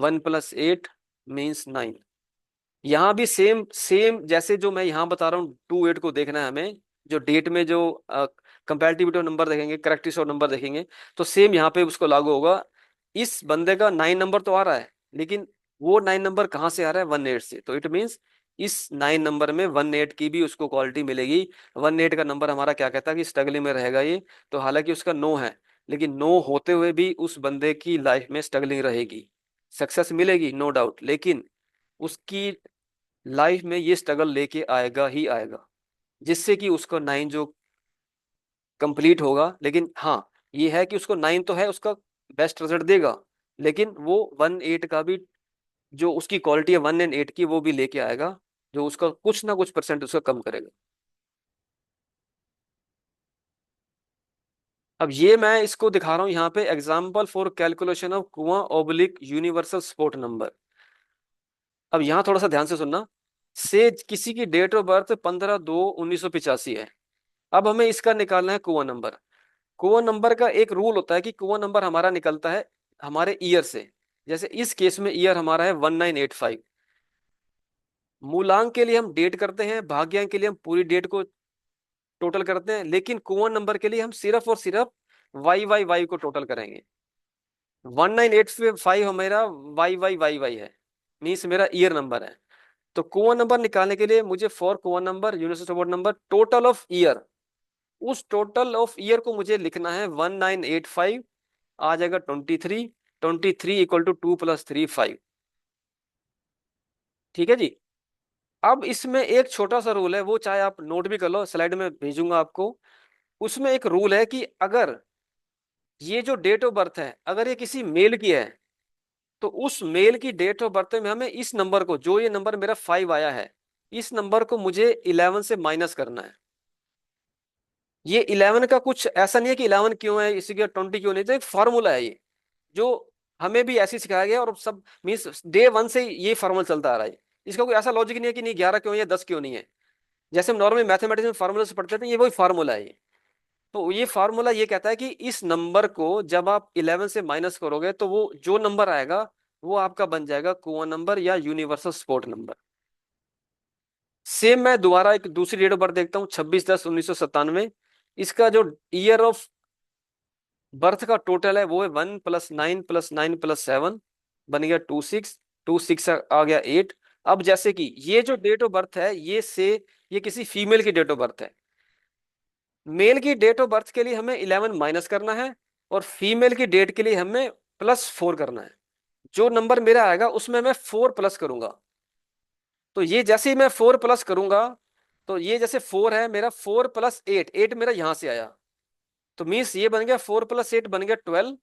1 + 8 मीन्स 9। यहाँ भी सेम सेम जैसे जो मैं यहाँ बता रहा हूँ, 2 8 को देखना है हमें। जो डेट में जो कंपैरेटिविटी नंबर देखेंगे, करेक्टिव नंबर देखेंगे, तो सेम यहाँ पे उसको लागू होगा। इस बंदे का 9 नंबर तो आ रहा है, लेकिन वो 9 नंबर कहाँ से आ रहा है, 1 8 से। तो इट मीन्स इस 9 नंबर में 1 8 की भी उसको क्वालिटी मिलेगी। 1 8 का नंबर हमारा क्या कहता है कि स्ट्रगलिंग में रहेगा ये। तो हालांकि उसका नो है, लेकिन नो होते हुए भी उस बंदे की लाइफ में स्ट्रगलिंग रहेगी। सक्सेस मिलेगी नो डाउट, लेकिन उसकी लाइफ में ये स्ट्रगल लेके आएगा ही आएगा, जिससे कि उसको 9 जो कंप्लीट होगा। लेकिन हाँ, ये है कि उसको 9 तो है, उसका बेस्ट रिजल्ट देगा, लेकिन वो 1/8 का भी जो उसकी क्वालिटी है 1/8 की वो भी लेके आएगा, जो उसका कुछ ना कुछ परसेंट उसका कम करेगा। अब ये मैं इसको दिखा रहा हूं यहाँ पे, एग्जाम्पल फॉर कैलकुलेशन ऑफ कुआं ओब्लिक यूनिवर्सल स्पॉट नंबर। अब यहाँ थोड़ा सा ध्यान से सुनना। से किसी की डेट ऑफ बर्थ 15/2/1985 है। अब हमें इसका निकालना है कुआं नंबर। कुआं नंबर का एक रूल होता है कि कुआं नंबर हमारा निकलता है हमारे ईयर से। जैसे इस केस में ईयर हमारा है 1985। मूलांक के लिए हम डेट करते हैं, भाग्यांक के लिए हम पूरी डेट को टोटल करते हैं, लेकिन कुआं नंबर के लिए हम सिर्फ और सिर्फ वाई वाई वाई को टोटल करेंगे। 1985 हमारा वाई वाई वाई वाई है, मीन्स मेरा ईयर नंबर है। तो कुआं नंबर निकालने के लिए मुझे फॉर कुआं number universal board number total of year, उस टोटल ऑफ ईयर को मुझे लिखना है 1985, आ जाएगा 23, 23 इक्वल टू 2 + 3 5। ठीक है जी। अब इसमें एक छोटा सा रूल है, वो चाहे आप नोट भी कर लो, स्लाइड में भेजूंगा आपको। उसमें एक रूल है कि अगर ये जो डेट ऑफ बर्थ है अगर ये किसी मेल की है, तो उस मेल की डेट ऑफ बर्थ में हमें इस नंबर को, जो ये नंबर मेरा 5 आया है, इस नंबर को मुझे 11 से माइनस करना है। ये 11 का कुछ ऐसा नहीं है कि 11 क्यों है, इसी के 20 क्यों नहीं, तो एक फॉर्मूला है ये, जो हमें भी ऐसे ही सिखाया गया और सब मीन्स डे 1 से ये फॉर्मूला चलता आ रहा है। इसका कोई ऐसा लॉजिक नहीं है कि नहीं 11 क्यों है या 10 क्यों नहीं है। जैसे हम नॉर्मली मैथमेटिक्स में फार्मूला से पढ़ते थे, ये वही फार्मूला है ये। तो ये फार्मूला ये कहता है कि इस नंबर को जब आप 11 से माइनस करोगे तो वो जो नंबर आएगा वो आपका बन जाएगा कुआं नंबर या यूनिवर्सल स्पॉट नंबर। सेम मैं दोबारा एक दूसरी डेट ऑफ बर्थ देखता हूँ, 26/10/1997। इसका जो ईयर ऑफ बर्थ का टोटल है वो है 1 + 9 + 9 + 7, बन गया 26, 26 आ गया 8। अब जैसे कि ये जो डेट ऑफ बर्थ है ये किसी फीमेल की डेट ऑफ बर्थ है। मेल की डेट ऑफ बर्थ के लिए हमें 11 माइनस करना है, और फीमेल की डेट के लिए हमें +4 करना है। जो नंबर मेरा आएगा उसमें मैं 4 प्लस करूंगा। तो ये जैसे ही मैं 4 प्लस करूंगा, तो ये जैसे 4 है मेरा, 4 + 8, 8 मेरा यहां से आया, तो मीन्स ये बन गया 4 + 8 बन गया 12।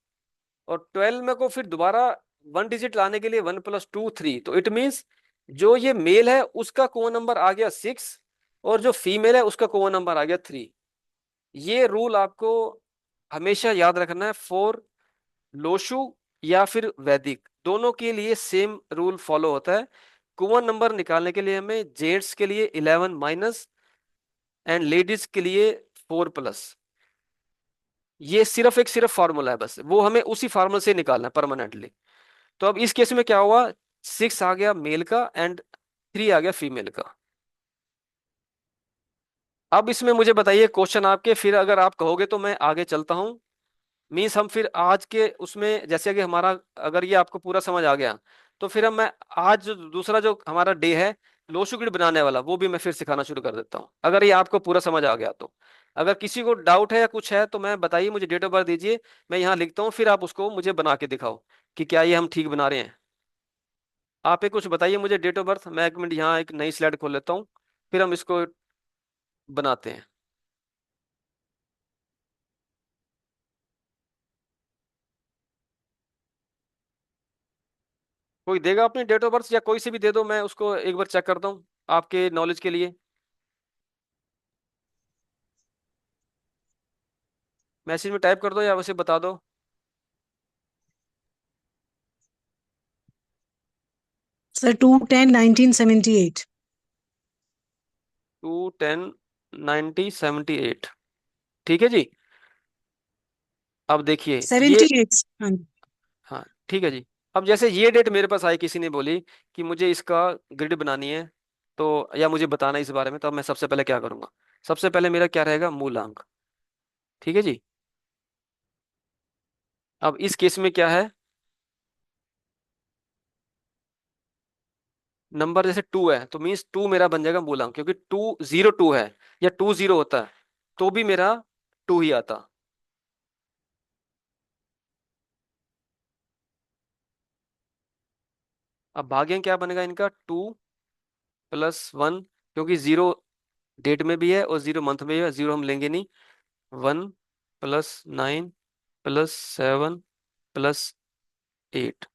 और 12 में को फिर दोबारा 1 डिजिट लाने के लिए 1 + 2 3, तो इट मीन्स जो ये मेल है उसका कोआ नंबर आ गया 6, और जो फीमेल है उसका कोआ नंबर आ गया 3। ये रूल आपको हमेशा याद रखना है, फॉर लोशु या फिर वैदिक दोनों के लिए सेम रूल फॉलो होता है। कुआं नंबर निकालने के लिए हमें जेंट्स के लिए 11 माइनस एंड लेडीज के लिए 4 प्लस। ये सिर्फ फार्मूला है, बस वो हमें उसी फार्मूला से निकालना है परमानेंटली। तो अब इस केस में क्या हुआ, 6 आ गया मेल का एंड 3 आ गया फीमेल का। अब इसमें मुझे बताइए क्वेश्चन आपके, फिर अगर आप कहोगे तो मैं आगे चलता हूं। मीन्स हम फिर आज के उसमें जैसे कि हमारा, अगर ये आपको पूरा समझ आ गया तो फिर हम मैं आज जो दूसरा जो हमारा डे है लोशुगिड बनाने वाला, वो भी मैं फिर सिखाना शुरू कर देता हूँ, अगर ये आपको पूरा समझ आ गया तो। अगर किसी को डाउट है या कुछ है तो मैं बताइए, मुझे डेट ऑफ बर्थ दीजिए, मैं यहाँ लिखता हूँ, फिर आप उसको मुझे बना के दिखाओ कि क्या ये हम ठीक बना रहे हैं। आप एक कुछ बताइए मुझे डेट ऑफ बर्थ, मैं 1 मिनट यहाँ एक नई स्लाइड खोल लेता हूँ, फिर हम इसको बनाते हैं। कोई देगा अपनी डेट ऑफ बर्थ, या कोई से भी दे दो, मैं उसको एक बार चेक करता हूँ आपके नॉलेज के लिए। मैसेज में टाइप कर दो या वैसे बता दो। 2/10/1978। 2/10/1978। ठीक है जी। अब देखिए ये, 78। हाँ। हाँ ठीक है जी। अब जैसे ये डेट मेरे पास आई, किसी ने बोली कि मुझे इसका ग्रिड बनानी है, तो या मुझे बताना है इस बारे में, तो अब मैं सबसे पहले क्या करूंगा, सबसे पहले मेरा क्या रहेगा, मूलांक। ठीक है जी। अब इस केस में क्या है, नंबर जैसे 2 है तो मीन्स 2 मेरा बन जाएगा मूलांक, क्योंकि 2 0 2 है, या 2 0 होता है तो भी मेरा 2 ही आता। अब भाग्यांक क्या बनेगा इनका, 2 + 1, क्योंकि 0 डेट में भी है और 0 मंथ में भी है, 0 हम लेंगे नहीं। 1 + 9 + 7 प्लस 8।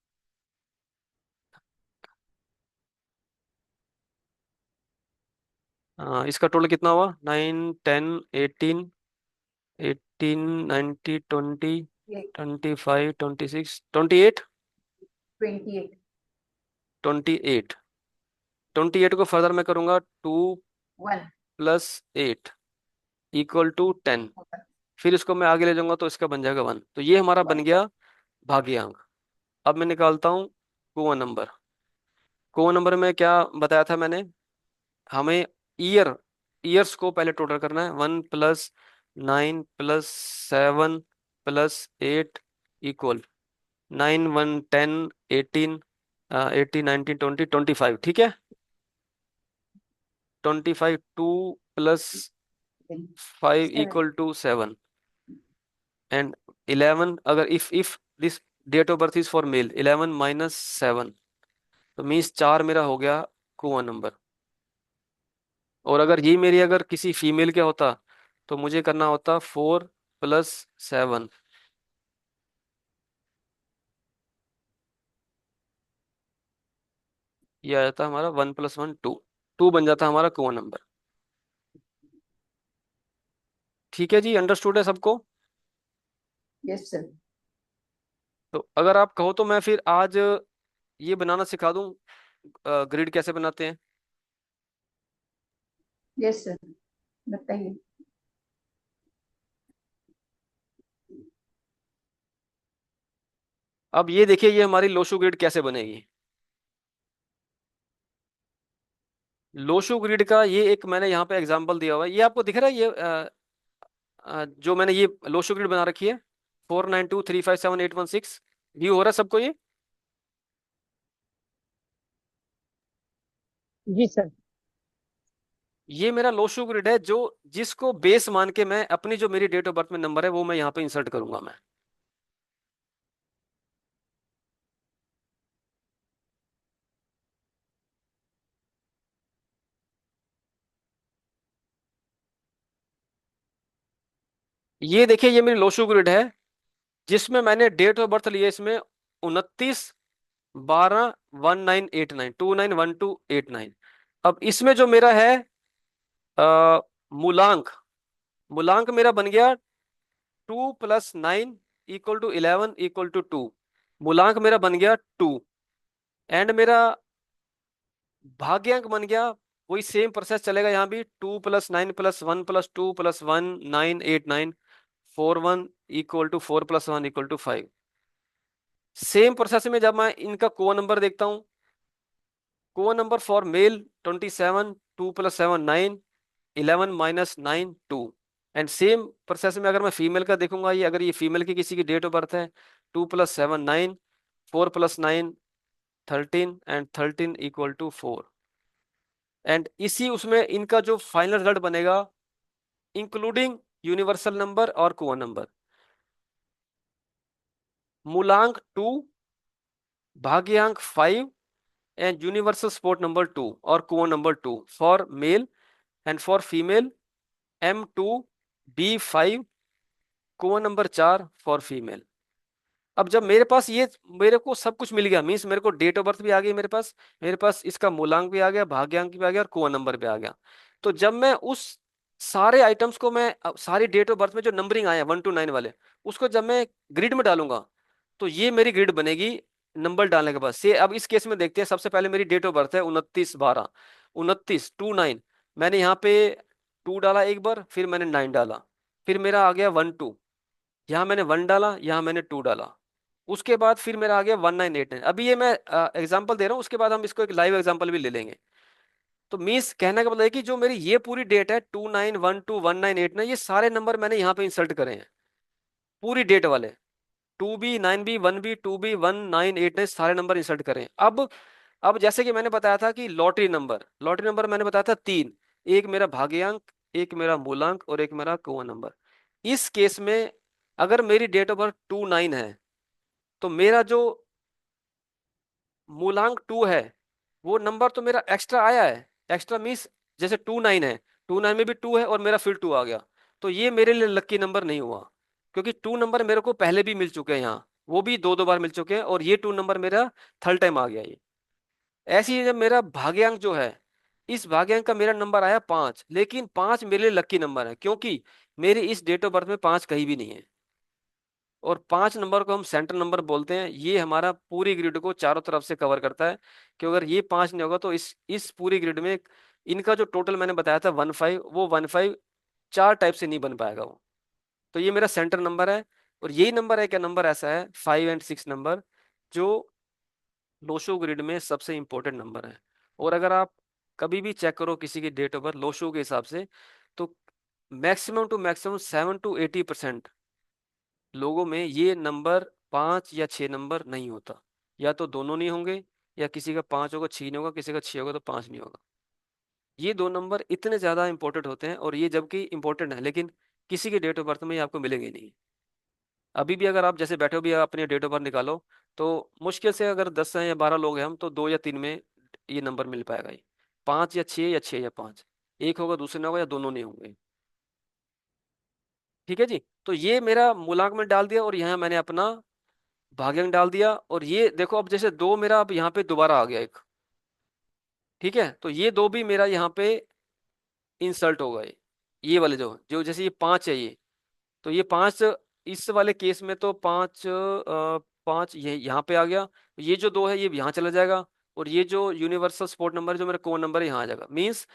इसका टोटल कितना हुआ? 9, 10, 18, 19, 20, 25, 26, 28, 28, 28। 28 को फर्दर मैं करूंगा 2 1. Plus 8 equal to 10। फिर इसको मैं आगे ले जाऊंगा तो इसका बन जाएगा 1। तो ये हमारा बन गया भाग्यांक। अब मैं निकालता हूँ कुआं नंबर। कुआं नंबर में क्या बताया था मैंने? हमें ईयर्स को पहले टोटल करना है। 1 प्लस 9 प्लस 7 प्लस 8 इक्वल 9, 1, 10, 18, 18, 19, 20, 25। ठीक है। 25, 2 प्लस 5 7. Equal to 7 and 11। अगर if this date of birth is for male, 11 minus 7 तो मीन्स 4 मेरा हो गया कुआं नंबर। और अगर ये मेरी अगर किसी फीमेल का होता तो मुझे करना होता 4 प्लस 7। ये आ जाता हमारा 1 + 1 2। 2 बन जाता हमारा कुआं नंबर। ठीक है जी, अंडरस्टूड है सबको? Yes, sir. तो अगर आप कहो तो मैं फिर आज ये बनाना सिखा दूं, ग्रिड कैसे बनाते हैं। Yes, sir. बताइए. अब ये देखिए ये हमारी लोशो ग्रिड कैसे बनेगी। लोशो ग्रिड का ये एक मैंने यहाँ पे एग्जांपल दिया हुआ है। ये आपको दिख रहा है? ये जो मैंने ये लोशो ग्रिड बना रखी है 492357816। व्यू हो रहा है सबको ये? जी सर। ये मेरा लोशो ग्रिड है जो जिसको बेस मान के मैं अपनी जो मेरी डेट ऑफ बर्थ में नंबर है वो मैं यहाँ पे इंसर्ट करूंगा मैं। ये देखिए ये मेरी लोशो ग्रिड है जिसमें मैंने डेट ऑफ बर्थ लिया इसमें 29/12/1989, 291289। अब इसमें जो मेरा है मूलांक, मूलांक मेरा बन गया 2 + 9 इक्वल टू 11 इक्वल टू 2। मूलांक मेरा बन गया 2। एंड मेरा भाग्यांक बन गया, वही सेम प्रोसेस चलेगा यहाँ भी। 2 + 9 + 1 + 1 989 41 इक्वल टू 5। सेम प्रोसेस में जब मैं इनका कोआ नंबर देखता हूँ, Kua number for male 27, 2 + 7 9, 11 minus 9 2। And same process में अगर मैं फीमेल का देखूंगा, ये अगर ये फीमेल की किसी की डेट ऑफ बर्थ है 2 + 7 9, 4 + 9 13 एंड 13 इक्वल टू 4। एंड इसी उसमें इनका जो फाइनल रिजल्ट बनेगा इंक्लूडिंग यूनिवर्सल नंबर और कुआं नंबर, मूलांक 2, भाग्यांक 5 एंड यूनिवर्सल स्पोर्ट नंबर 2 और कुआं number 2 for male and for female M2B5, कुआं नंबर 4 फॉर फीमेल। अब जब मेरे पास ये मेरे को सब कुछ मिल गया, मीन्स मेरे को डेट ऑफ बर्थ भी आ गई मेरे पास इसका मूलांक भी आ गया, भाग्यांक भी आ गया और कुआं नंबर भी आ गया। तो जब मैं उस सारे आइटम्स को मैं सारी डेट ऑफ बर्थ में जो नंबरिंग आया 1 to 9 वाले उसको जब मैं ग्रिड में डालूंगा तो ये मेरी ग्रिड बनेगी नंबर डालने के बाद से। अब इस केस में देखते हैं, सबसे पहले मेरी डेट ऑफ बर्थ है 29/12, 29 2 9। मैंने यहाँ पे 2 डाला एक बार, फिर मैंने 9 डाला, फिर मेरा आ गया 1 2। यहाँ मैंने 1 डाला, यहाँ मैंने 2 डाला, उसके बाद फिर मेरा आ गया 1989। अभी ये मैं एग्जांपल दे रहा हूँ, उसके बाद हम इसको एक लाइव एग्जांपल भी ले लेंगे। तो मीन्स कहने का मतलब है कि जो मेरी ये पूरी डेट है 29121989, ये सारे नंबर मैंने यहाँ पे इंसर्ट करे हैं पूरी डेट वाले। 2B 9B 1B 2B 1989 सारे नंबर इंसर्ट करें। अब जैसे कि मैंने बताया था कि लॉटरी नंबर मैंने बताया था 3। एक मेरा भाग्यांक, एक मेरा मूलांक और एक मेरा कुआं नंबर। इस केस में अगर मेरी डेट ऑफ बर्थ 2 9 है तो मेरा जो मूलांक 2 है वो नंबर तो मेरा एक्स्ट्रा आया है। एक्स्ट्रा मीन्स जैसे 2 9 है, 2 9 में भी 2 है और मेरा फिर 2 आ गया। तो ये मेरे लिए लक्की नंबर नहीं हुआ क्योंकि 2 नंबर मेरे को पहले भी मिल चुके हैं यहाँ, वो भी दो दो बार मिल चुके हैं, और ये 2 नंबर मेरा थर्ड टाइम आ गया ये। ऐसे ही जब मेरा भाग्यांक जो है, इस भाग्यांक का मेरा नंबर आया 5, लेकिन 5 मेरे लिए लकी नंबर है, क्योंकि मेरे इस डेट ऑफ बर्थ में 5 कहीं भी नहीं है। और 5 नंबर को हम सेंट्रल नंबर बोलते हैं। ये हमारा पूरी ग्रिड को चारों तरफ से कवर करता है, कि अगर ये 5 नहीं होगा तो इस पूरी ग्रिड में इनका जो टोटल मैंने बताया था 15, वो 15 चार टाइप से नहीं बन पाएगा वो। तो ये मेरा सेंटर नंबर है। और यही नंबर है, क्या नंबर ऐसा है 5 एंड 6 नंबर, जो लोशो ग्रिड में सबसे इंपॉर्टेंट नंबर है। और अगर आप कभी भी चेक करो किसी की डेट ऑफ बर्थ लोशो के हिसाब से, तो मैक्सिमम टू मैक्सिमम 7 to 80% लोगों में ये नंबर 5 या 6 नंबर नहीं होता। या तो दोनों नहीं होंगे, या किसी का 5 होगा 6 नहीं होगा, किसी का 6 होगा तो 5 नहीं होगा। ये दो नंबर इतने ज्यादा इंपॉर्टेंट होते हैं, और ये जबकि इंपॉर्टेंट है, लेकिन किसी के डेट ऑफ बर्थ में ये आपको मिलेंगे नहीं। अभी भी अगर आप जैसे बैठे हो भी अपने डेट ऑफ बर्थ निकालो, तो मुश्किल से अगर 10 या 12 लोग हैं हम, तो 2 या 3 में ये नंबर मिल पाएगा। ये 5 या 6 या 6 या 5, एक होगा दूसरे में होगा, या दोनों नहीं होंगे। ठीक है जी। तो ये मेरा मूलांक में डाल दिया, और यहाँ मैंने अपना भाग्यांक डाल दिया। और ये देखो, अब जैसे 2 मेरा अब यहाँ पे दोबारा आ गया एक। ठीक है, तो ये 2 भी मेरा यहाँ पे इंसल्ट हो गए। ये वाले जो जो जैसे ये 5 है ये, तो ये 5 इस वाले केस में तो 5 ये यहाँ पे आ गया। ये जो 2 है ये यहाँ चला जाएगा, और ये जो यूनिवर्सल सपोर्ट नंबर जो मेरा कोन नंबर है यहाँ आ जाएगा। मीन्स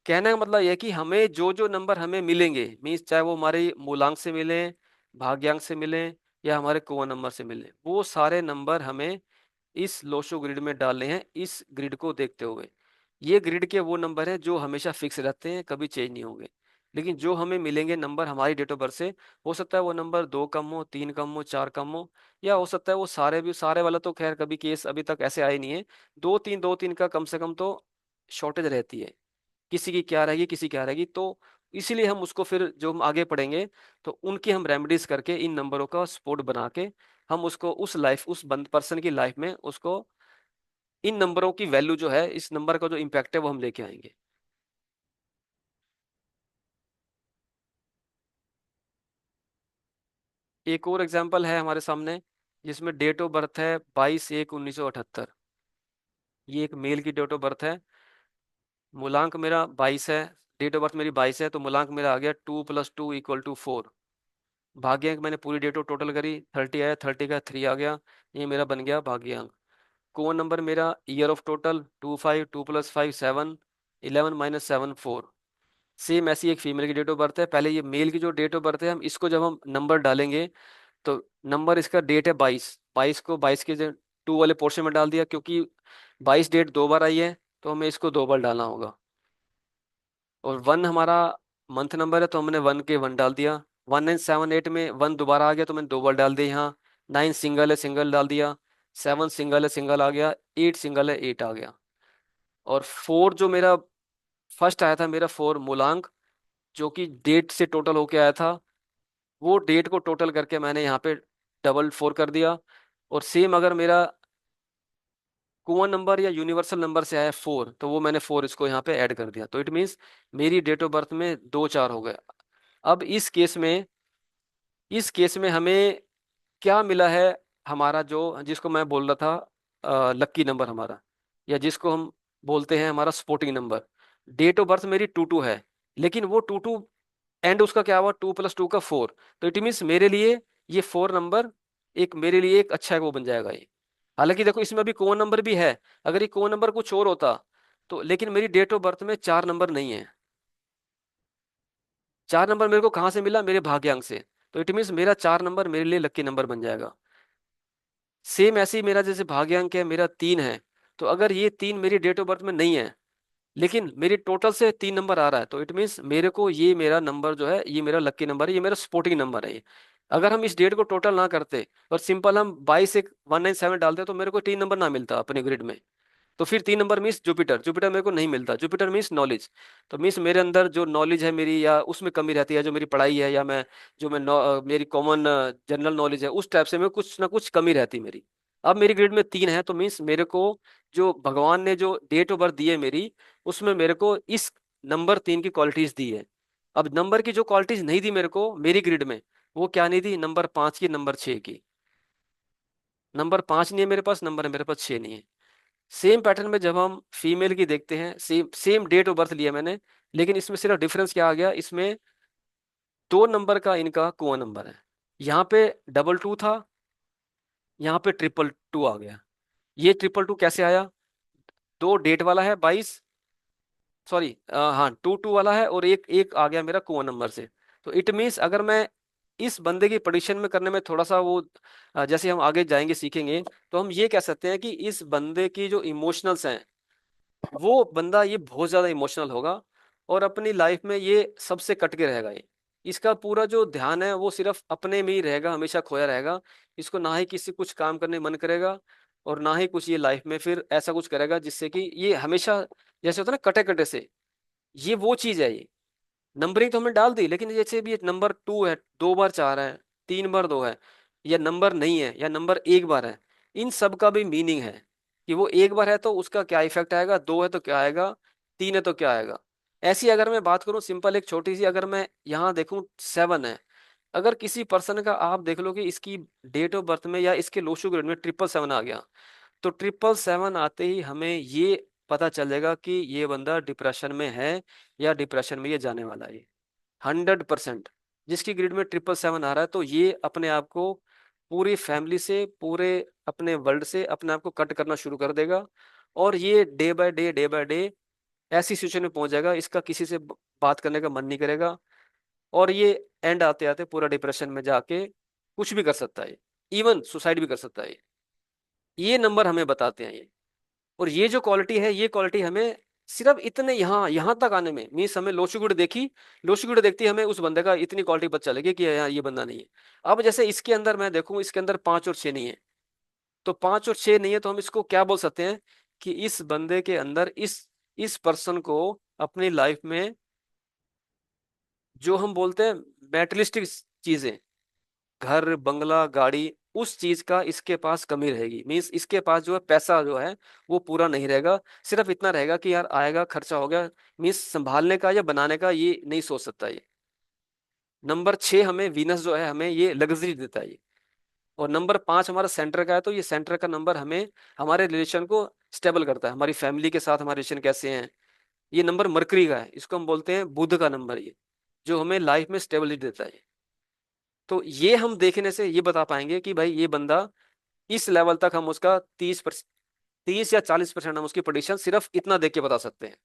कहने का मतलब यह है कि हमें जो जो नंबर हमें मिलेंगे, मीन्स चाहे वो हमारे मूलांक से मिले, भाग्यांक से मिले, या हमारे कोन नंबर से मिले, वो सारे नंबर हमें इस लोशो ग्रिड में डालने हैं, इस ग्रिड को देखते हुए। ये ग्रिड के वो नंबर हैं जो हमेशा फिक्स रहते हैं, कभी चेंज नहीं होंगे। लेकिन जो हमें मिलेंगे नंबर हमारी डेट ऑफ बर्थ से, हो सकता है वो नंबर 2 कम हो, 3 कम हो, 4 कम हो, या हो सकता है वो सारे भी, सारे वाला तो खैर कभी केस अभी तक ऐसे आए नहीं है। 2 3 का कम से कम तो शॉर्टेज रहती है, किसी की क्या रहेगी किसी क्या रहेगी। तो इसीलिए हम उसको फिर जो हम आगे पढ़ेंगे, तो उनकी हम रेमेडीज करके इन नंबरों का सपोर्ट बना के हम उसको उस लाइफ, उस बंद पर्सन की लाइफ में उसको इन नंबरों की वैल्यू जो है, इस नंबर का जो इम्पैक्ट है वो हम लेके आएंगे। एक और एग्जांपल है हमारे सामने, जिसमें डेट ऑफ बर्थ है 22/1/1978। ये एक मेल की डेट ऑफ बर्थ है, मूलांक मेरा 22 है, डेट ऑफ बर्थ मेरी 22 है, तो मूलांक मेरा आ गया 2 + 2 = 4। भाग्यांक मैंने पूरी डेट ऑफ टोटल करी, 30 आया, 30 का 3 आ गया, ये मेरा बन गया भाग्यांक। कोन नंबर मेरा ईयर ऑफ टोटल 25, 2 + 5 = 7, 11 - 7 = 4। सेम ऐसी एक फीमेल की डेट ऑफ बर्थ है। पहले ये मेल की जो डेट ऑफ बर्थ है, हम इसको जब हम नंबर डालेंगे, तो नंबर इसका डेट है 22, 22 को 22 के 2 वाले पोर्शन में डाल दिया, क्योंकि 22 डेट 2 बार आई है, तो हमें इसको 2 बार डालना होगा। और 1 हमारा मंथ नंबर है, तो हमने 1 के 1 डाल दिया। 1978 में 1 दोबारा आ गया, तो मैंने 2 बार डाल दिया यहाँ। 9 सिंगल है, सिंगल डाल दिया। 7 सिंगल है, सिंगल आ गया। 8 सिंगल है, 8 आ गया। और 4 जो मेरा फर्स्ट आया था, मेरा 4 मूलांक, जो कि डेट से टोटल होके आया था, वो डेट को टोटल करके मैंने यहाँ पे डबल 4 कर दिया। और सेम अगर मेरा कोवन नंबर या यूनिवर्सल नंबर से आया 4, तो वो मैंने 4 इसको यहाँ पे ऐड कर दिया, तो इट मीन्स मेरी डेट ऑफ बर्थ में 2 4 हो गए। अब इस केस में हमें क्या मिला है, हमारा जो जिसको मैं बोल रहा था लक्की नंबर हमारा, या जिसको हम बोलते हैं हमारा sporting number. Date of birth मेरी 2 2 है, लेकिन वो 2 2 एंड उसका क्या हुआ, 2 + 2 = 4। तो इट मीन्स मेरे लिए ये 4 नंबर एक मेरे लिए एक अच्छा वो बन जाएगा ये। हालांकि देखो इसमें अभी कोन नंबर भी है, अगर ये कोन नंबर कुछ और होता तो, लेकिन मेरी डेट ऑफ बर्थ में 4 नंबर नहीं है। 4 नंबर मेरे को कहाँ से मिला, मेरे भाग्यांक से। तो इट मीन्स मेरा 4 नंबर मेरे लिए लक्की नंबर बन जाएगा। सेम ऐसे ही मेरा जैसे भाग्यांक है मेरा 3 है, तो अगर ये 3 मेरी डेट ऑफ बर्थ में नहीं है, लेकिन मेरी टोटल से 3 नंबर आ रहा है, तो इट मीन्स मेरे को ये मेरा नंबर जो है ये मेरा लक्की नंबर है, ये मेरा स्पोर्टिंग नंबर है ये। अगर हम इस डेट को टोटल ना करते और सिंपल हम 22 एक 197 डालते, तो मेरे को 3 नंबर ना मिलता अपने ग्रिड में। तो फिर 3 नंबर मीन्स जुपिटर, जुपिटर मेरे को नहीं मिलता, जुपिटर मीन्स नॉलेज। तो मीन्स मेरे अंदर जो नॉलेज है मेरी, या उसमें कमी रहती है, जो मेरी पढ़ाई है, या मैं जो मैं मेरी कॉमन जनरल नॉलेज है, उस टाइप से मैं कुछ ना कुछ कमी रहती मेरी। अब मेरी ग्रिड में 3 है, तो मीन्स मेरे को जो भगवान ने जो डेट ऑफ बर्थ दी है मेरी, उसमें मेरे को इस नंबर 3 की क्वालिटीज दी है। अब नंबर की जो क्वालिटीज नहीं दी मेरे को मेरी ग्रिड में, वो क्या नहीं दी, नंबर 5 की, नंबर 6 की। नंबर 5 नहीं है मेरे पास, नंबर है मेरे पास 6 नहीं है। सेम पैटर्न में जब हम फीमेल की देखते हैं, same same date of birth लिया मैंने, लेकिन इसमें सिर्फ डिफरेंस क्या आ गया, इसमें 2 नंबर का इनका कोआ नंबर है। यहाँ पे डबल टू था, यहाँ पे ट्रिपल टू आ गया। ये ट्रिपल टू कैसे आया, दो डेट वाला है 22, सॉरी हाँ 2 2 वाला है, और एक एक आ गया मेरा कोआ नंबर से। तो इट मीन्स अगर मैं इस बंदे की प्रेडिक्शन में करने में थोड़ा सा वो जैसे हम आगे जाएंगे सीखेंगे, तो हम ये कह सकते हैं कि इस बंदे की जो इमोशनल्स हैं, वो बंदा ये बहुत ज्यादा इमोशनल होगा, और अपनी लाइफ में ये सबसे कट के रहेगा। ये इसका पूरा जो ध्यान है वो सिर्फ अपने में ही रहेगा, हमेशा खोया रहेगा। इसको ना ही किसी कुछ काम करने मन करेगा, और ना ही कुछ ये लाइफ में फिर ऐसा कुछ करेगा जिससे कि ये हमेशा, जैसे होता है ना कटे कटे से, ये वो चीज है ये। नंबरिंग तो हमने डाल दी, लेकिन जैसे भी नंबर 2 है, 2 बार 4 है, 3 बार 2 है, या नंबर नहीं है, या नंबर 1 बार है, इन सब का भी मीनिंग है कि वो 1 बार है तो उसका क्या इफेक्ट आएगा, 2 है तो क्या आएगा, 3 है तो क्या आएगा। ऐसी अगर मैं बात करूं सिंपल एक छोटी सी, अगर मैं यहाँ देखूं 7 है, अगर किसी पर्सन का आप देख लो कि इसकी डेट ऑफ बर्थ में या इसके लोशो ग्रेड में 777 आ गया, तो 777 आते ही हमें ये पता चल जाएगा कि ये बंदा डिप्रेशन में है, या डिप्रेशन में ये जाने वाला है। 100%। जिसकी ग्रिड में 777 आ रहा है, तो ये अपने आप को पूरी फैमिली से, पूरे अपने वर्ल्ड से अपने आप को कट करना शुरू कर देगा, और ये डे बाय डे ऐसी सिचुएशन में पहुंच जाएगा, इसका किसी से बात करने का मन नहीं करेगा, और ये एंड आते आते पूरा डिप्रेशन में जाके कुछ भी कर सकता है, इवन सुसाइड भी कर सकता है। ये नंबर हमें बताते हैं ये। और ये जो क्वालिटी है, ये क्वालिटी हमें सिर्फ इतने यहाँ यहाँ तक आने में, मीन्स हमें लोशीगुड़ देखी, लोशीगुड़ देखती हमें उस बंदे का इतनी क्वालिटी पता चलेगी कि यार ये बंदा नहीं है। अब जैसे इसके अंदर मैं देखूं, इसके अंदर 5 और 6 नहीं है, तो 5 और 6 नहीं है, तो हम इसको क्या बोल सकते हैं कि इस बंदे के अंदर इस पर्सन को अपनी लाइफ में जो हम बोलते हैं मैटेरियलिस्टिक चीजें, घर बंगला गाड़ी, उस चीज का इसके पास कमी रहेगी। मीन्स इसके पास जो है पैसा जो है वो पूरा नहीं रहेगा, सिर्फ इतना रहेगा कि यार आएगा खर्चा हो गया, मीन्स संभालने का या बनाने का ये नहीं सोच सकता ये। नंबर 6 हमें वीनस जो है हमें ये लग्जरी देता है ये। और नंबर 5 हमारा सेंटर का है, तो ये सेंटर का नंबर हमें हमारे रिलेशन को स्टेबल करता है, हमारी फैमिली के साथ हमारे रिलेशन कैसे हैं। ये नंबर मरकरी का है, इसको हम बोलते हैं बुध का नंबर, ये जो हमें लाइफ में स्टेबिलिटी देता है। तो ये हम देखने से ये बता पाएंगे कि भाई ये बंदा इस लेवल तक, हम उसका 30 या 40% हम उसकी प्रेडिक्शन सिर्फ इतना देख के बता सकते हैं।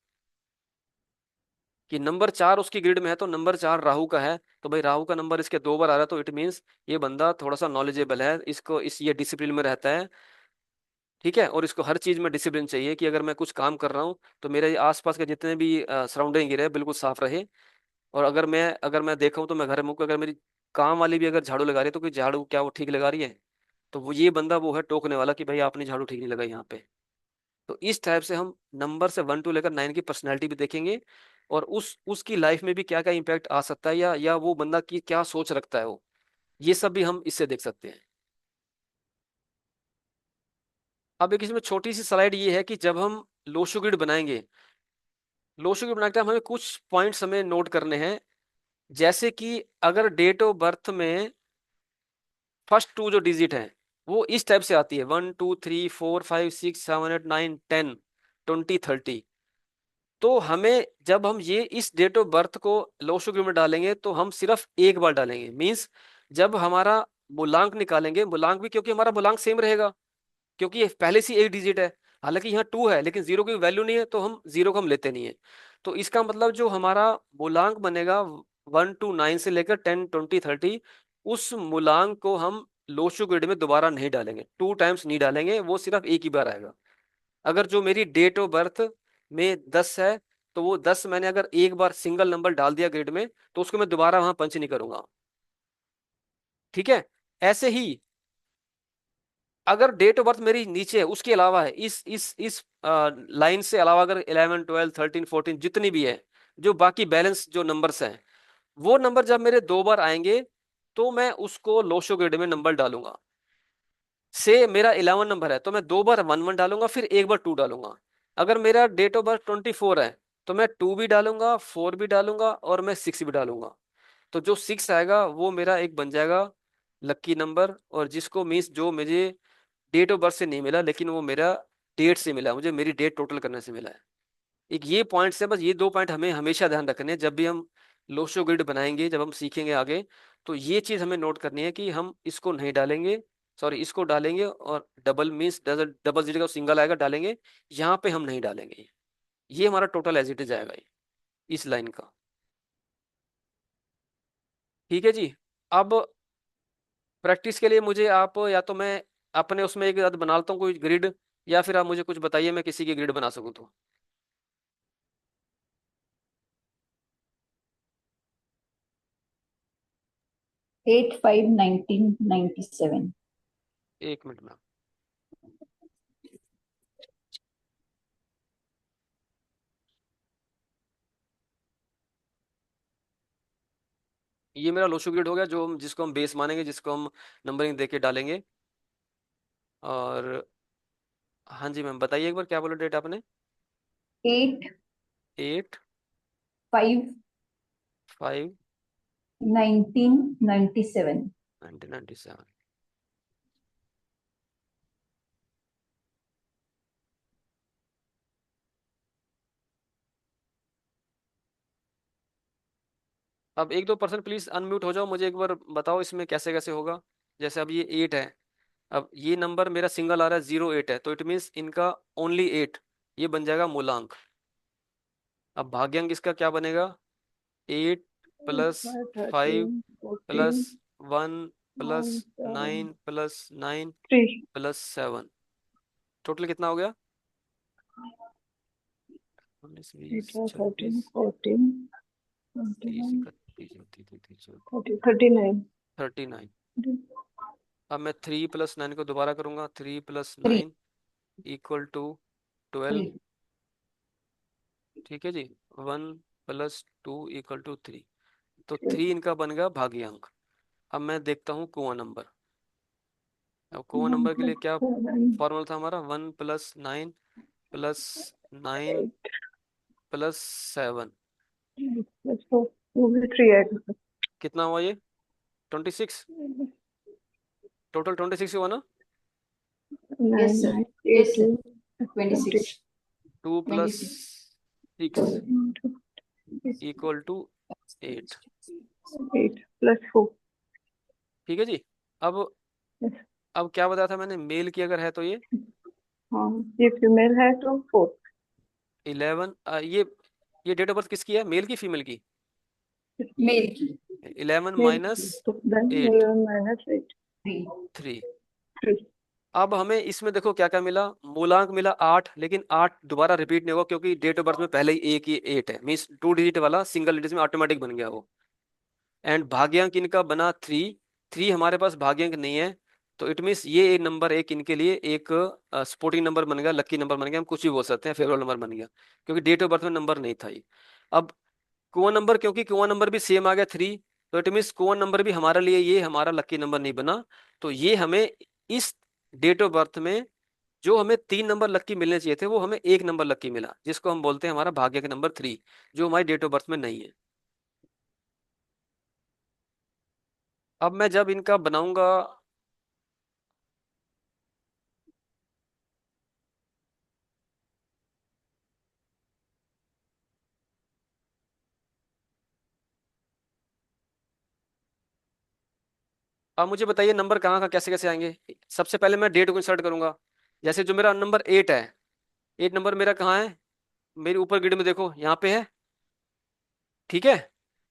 कि नंबर 4 उसकी ग्रिड में है, तो नंबर 4 राहु का है, तो भाई राहु का नंबर इसके 2 बार आ रहा है, तो इट मीन्स ये बंदा थोड़ा सा नॉलेजेबल है, इसको इस ये डिसिप्लिन में रहता है। ठीक है, और इसको हर चीज में डिसिप्लिन चाहिए कि अगर मैं कुछ काम कर रहा हूँ तो मेरे आसपास के जितने भी सराउंडिंग रहे बिल्कुल साफ रहे। और अगर मैं देखा हूँ तो मैं घर में अगर मेरी काम वाली भी अगर झाड़ू लगा रही है, तो कोई झाड़ू क्या वो ठीक लगा रही है, तो वो ये बंदा वो है टोकने वाला कि भाई आपने झाड़ू ठीक नहीं लगाई यहाँ पे। तो इस टाइप से हम नंबर से 1 to लेकर 9 की पर्सनैलिटी भी देखेंगे, और उसकी लाइफ में भी क्या क्या इम्पैक्ट आ सकता है, या वो बंदा की क्या सोच रखता है वो, ये सब भी हम इससे देख सकते हैं। अब एक इसमें छोटी सी स्लाइड ये है कि जब हम लोशो ग्रिड बनाएंगे, लोशो ग्रिड बनाते टाइम हमें कुछ पॉइंट्स हमें नोट करने हैं। जैसे कि अगर डेट ऑफ बर्थ में फर्स्ट 2 जो डिजिट है वो इस टाइप से आती है, 1 2 3 4 5 6 7 8 9 10 20 30, तो हमें जब हम ये इस डेट ऑफ बर्थ को लोशोग्राम में डालेंगे तो हम सिर्फ एक बार डालेंगे। मींस जब हमारा मूलांक निकालेंगे, मूलांक भी क्योंकि हमारा मूलांक सेम रहेगा, क्योंकि ये पहले से एक डिजिट है, हालांकि यहाँ 2 है लेकिन 0 की वैल्यू नहीं है, तो हम 0 को हम लेते नहीं है। तो इसका मतलब जो हमारा मूलांक बनेगा 1 to 9 से लेकर 10 20 30, उस मूलांक को हम लोशो ग्रिड में दोबारा नहीं डालेंगे, 2 टाइम्स नहीं डालेंगे, वो सिर्फ एक ही बार आएगा। अगर जो मेरी डेट ऑफ बर्थ में 10 है, तो वो 10 मैंने अगर एक बार सिंगल नंबर डाल दिया ग्रिड में, तो उसको मैं दोबारा वहां पंच नहीं करूंगा। ठीक है, ऐसे ही अगर डेट ऑफ बर्थ मेरी नीचे है, उसके अलावा है, इस लाइन से अलावा अगर 11 12 13 14 जितनी भी है, जो बाकी बैलेंस जो नंबर्स हैं, वो नंबर जब मेरे 2 बार आएंगे तो मैं उसको लोशो ग्रिड में नंबर डालूंगा। से मेरा 11 नंबर है तो मैं 2 बार 1 1 डालूंगा, फिर एक बार 2 डालूंगा। अगर मेरा डेट ऑफ बर्थ 24 है तो मैं 2 भी डालूंगा, 4 भी डालूंगा, और मैं 6 भी डालूंगा। तो जो 6 आएगा वो मेरा एक बन जाएगा लक्की नंबर, और जिसको मीन्स जो मुझे डेट ऑफ बर्थ से नहीं मिला, लेकिन वो मेरा डेट से मिला, मुझे मेरी डेट टोटल करने से मिला है। एक ये पॉइंट्स है, बस ये 2 पॉइंट हमें हमेशा ध्यान रखने हैं जब भी हम लोशो ग्रिड बनाएंगे, जब हम सीखेंगे आगे। तो ये चीज हमें नोट करनी है कि हम इसको नहीं डालेंगे, सॉरी इसको डालेंगे, और डबल मीन्स डबल जगह सिंगल आएगा डालेंगे, यहाँ पे हम नहीं डालेंगे। ये हमारा टोटल एज इट इज आएगा ये, इस लाइन का। ठीक है जी। अब प्रैक्टिस के लिए मुझे आप, या तो मैं अपने उसमें एक बना लेता हूँ कोई ग्रिड, या फिर आप मुझे कुछ बताइए मैं किसी की ग्रिड बना सकूँ तो। 8/5/1997. एक मिनट में। ये मेरा लोशो ग्रिड हो गया, जो जिसको हम बेस मानेंगे, जिसको हम नंबरिंग देके डालेंगे। और हाँ जी मैम, बताइए एक बार क्या बोला डेट आपने। 8/5/1997. 8/5/1997। अब 1-2% प्लीज अनम्यूट हो जाओ, मुझे एक बार बताओ इसमें कैसे कैसे होगा। जैसे अब ये 8 है, अब ये नंबर मेरा सिंगल आ रहा है, 0 8 है, तो इट मीन्स इनका ओनली 8, ये बन जाएगा मूलांक। अब भाग्यांक इसका क्या बनेगा, 8 plus 5 13, plus 14, 1 plus 1, 7, 9 plus 9 3, plus 7, total कितना हो गया। 19 20 13, 26 14, 30 21, 31 32 33 40, 39. 39। अब मैं 3 + 9 को दोबारा करूंगा, 3 + 3. 9 इक्वल टू 12। 3. ठीक है जी। 1 + 2 इक्वल टू 3, तो 3 इनका बन गया भाग्यांक। अब मैं देखता हूँ कुआं नंबर। अब कुआं नंबर के लिए क्या 7, फॉर्मूला था हमारा, 1 + 9 + 9 + 7, 8, 4, वो भी 3 आएगा. कितना हुआ ये, 26, टोटल 26 हुआ ना। 9, Yes, sir. 9, Yes, 8, sir. 2, 26. 2 + 26. 6 equal to 8। 8 plus 4. ठीक है जी। अब Yes. अब क्या बताया था मैंने, मेल की अगर है तो ये हाँ, ये फीमेल है तो 4. 11, ये डेट ऑफ बर्थ किसकी है, मेल की फीमेल की। Male की 11 मेल माइनस तो then 8 11 minus 8. 3. 3। 3. अब हमें इसमें देखो क्या क्या मिला, मूलांक मिला 8, लेकिन 8 दोबारा रिपीट नहीं होगा क्योंकि डेट ऑफ बर्थ में पहले ही एक ही 8 है, मीन्स 2 डिजिट वाला सिंगल डिजिट में ऑटोमेटिक बन गया वो। एंड भाग्यांक इनका बना 3, 3 हमारे पास भाग्यांक नहीं है, तो इट मीन्स ये नंबर एक इनके लिए एक स्पोर्टिंग नंबर बन गया, लकी नंबर बन गया, हम कुछ भी बोल सकते हैं, फेवरेट नंबर बन गया, क्योंकि डेट ऑफ बर्थ में नंबर नहीं था ये। अब कुआं नंबर, क्योंकि कुआं नंबर भी सेम आ गया 3, तो इट मीन्स कुआं नंबर भी हमारे लिए ये हमारा लकी नंबर नहीं बना। तो ये हमें इस डेट ऑफ बर्थ में जो हमें 3 नंबर लकी मिलने चाहिए थे, वो हमें एक नंबर लकी मिला, जिसको हम बोलते हैं हमारा भाग्य का नंबर 3, जो हमारी डेट ऑफ बर्थ में नहीं है। अब मैं जब इनका बनाऊंगा, अब मुझे बताइए नंबर कहाँ का कैसे कैसे आएंगे। सबसे पहले मैं डेट को इंसर्ट करूंगा, जैसे जो मेरा नंबर 8 है, 8 नंबर मेरा कहाँ है, मेरे ऊपर ग्रिड में देखो यहाँ पे है। ठीक है।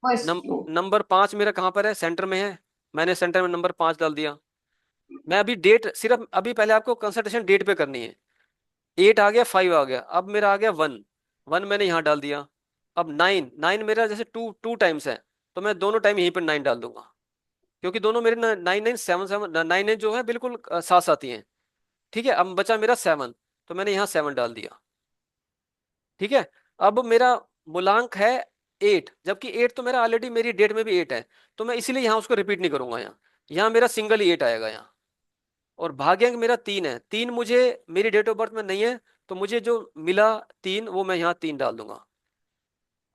First row. नंबर 5 मेरा कहाँ पर है, सेंटर में है, मैंने सेंटर में नंबर 5 डाल दिया। मैं अभी डेट सिर्फ अभी पहले आपको कंसंट्रेशन डेट पे करनी है। 8 आ गया, 5 आ गया, अब मेरा आ गया 1, 1 मैंने यहाँ डाल दिया। अब 9, 9 मेरा जैसे टू टू टाइम्स है, तो मैं दोनों टाइम यहीं पर 9 डाल दूंगा, क्योंकि दोनों मेरे 9 9 7 7 9 जो है बिल्कुल साथ साथ ही हैं। ठीक है। अब बचा मेरा 7, तो मैंने यहाँ 7 डाल दिया। ठीक है। अब मेरा मूलांक है 8, जबकि 8 तो मेरा ऑलरेडी मेरी डेट में भी 8 है, तो मैं इसीलिए यहाँ उसको रिपीट नहीं करूंगा, यहाँ यहाँ मेरा सिंगल ही 8 आएगा यहाँ। और भाग्यांक मेरा 3 है, 3 मुझे मेरी डेट ऑफ बर्थ में नहीं है, तो मुझे जो मिला 3, वो मैं यहाँ 3 डाल दूंगा।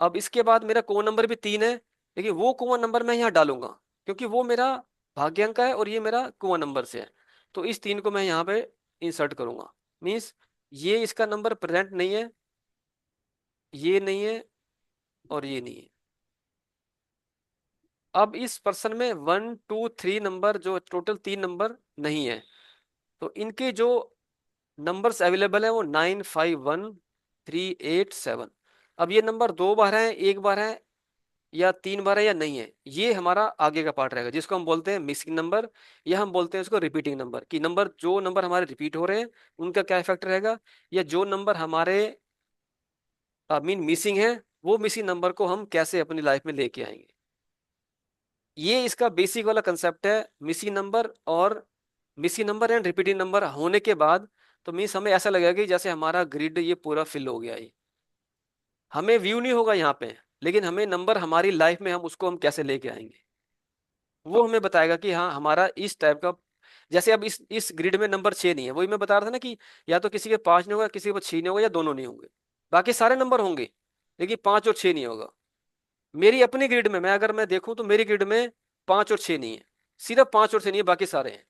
अब इसके बाद मेरा कोण नंबर भी 3 है, लेकिन वो कुआं नंबर मैं यहाँ डालूंगा, क्योंकि वो मेरा भाग्यांक का है और ये मेरा कुआं नंबर से है, तो इस 3 को मैं यहाँ पे इंसर्ट करूंगा। मीन्स ये इसका नंबर प्रेजेंट नहीं है, ये नहीं है, और ये नहीं है। अब इस पर्सन में 1 2 3 नंबर, जो टोटल 3 नंबर नहीं है, तो इनके जो नंबर्स अवेलेबल है वो 9 5 1 3 8 7। अब ये नंबर 2 बार है, 1 बार है, या 3 बार है, या नहीं है, ये हमारा आगे का पार्ट रहेगा, जिसको हम बोलते हैं मिसिंग नंबर, या हम बोलते हैं उसको रिपीटिंग नंबर। कि नंबर, जो नंबर हमारे रिपीट हो रहे हैं उनका क्या इफेक्ट रहेगा, या जो नंबर हमारे मीन मिसिंग है, वो मिसिंग नंबर को हम कैसे अपनी लाइफ में लेके आएंगे। ये इसका बेसिक वाला कंसेप्ट है मिसिंग नंबर। और missing number and repeating number होने के बाद तो मीन्स हमें ऐसा लगेगा कि जैसे हमारा ग्रिड ये पूरा फिल हो गया है। हमें व्यू नहीं होगा यहाँ पे, लेकिन हमें नंबर हमारी लाइफ में हम उसको हम कैसे लेके आएंगे, वो हमें बताएगा कि हाँ हमारा इस टाइप का। जैसे अब इस ग्रिड में नंबर 6 नहीं है, वही मैं बता रहा था ना कि या तो किसी के 5 नहीं होगा, किसी के 6 नहीं होगा, या दोनों नहीं होंगे। बाकी सारे नंबर होंगे, लेकिन 5 और 6 नहीं होगा। मेरी अपनी ग्रिड में, अगर मैं देखूं तो मेरी ग्रिड में 5 और 6 नहीं है, सिर्फ 5 और 6 नहीं है, बाकी सारे हैं।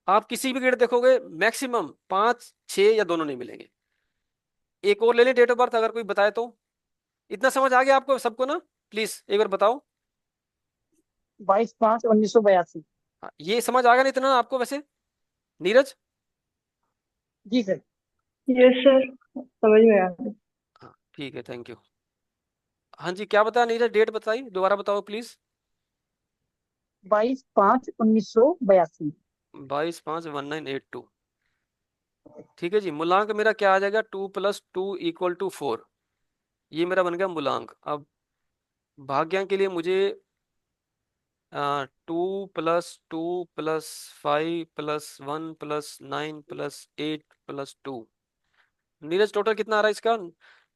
आप किसी भी ग्रिड देखोगे मैक्सिमम 5 6 या दोनों नहीं मिलेंगे। एक और ले लें डेट ऑफ बर्थ, अगर कोई बताए तो। इतना समझ आ गया आपको सबको ना? प्लीज एक बार बताओ। 22 5 1982। हाँ, ये समझ आ गया ना इतना आपको वैसे, नीरज? जी सर। यस सर, समझ में आ गया। हाँ ठीक है, थैंक यू। हाँ जी, क्या बताया नीरज, डेट बताई दोबारा बताओ प्लीज। 22 5 1982। 22 5 1982। ठीक है जी, मूलांक मेरा क्या आ जाएगा, 2 + 2 = 4। ये मेरा बन गया मूलांक। अब भाग्यांक के लिए मुझे 2 + 2 + 5 + 1 + 9 + 8 + 2। नीरज टोटल कितना आ रहा है इसका?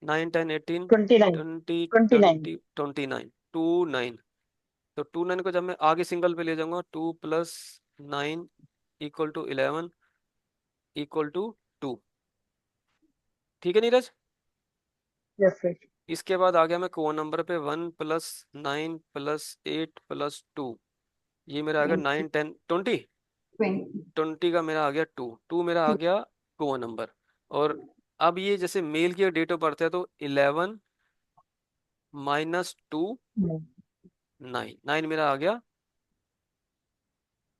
9 10 18 29। 20 29। 20 29 29। तो 29 को जब मैं आगे सिंगल पे ले जाऊंगा, 2 + 9 = 11 = 2। ठीक है नीरज। Yes sir. इसके बाद आ गया मैं कोआ नंबर पे, 1 + 9 + 8 + 2। ये मेरा आ गया 20 9 10 20। 20 20 का मेरा आ गया 2 मेरा आ गया कोआ नंबर। और अब ये जैसे मेल की डेट ऑफ बर्थ है, तो 11 - 2 9 9 मेरा आ गया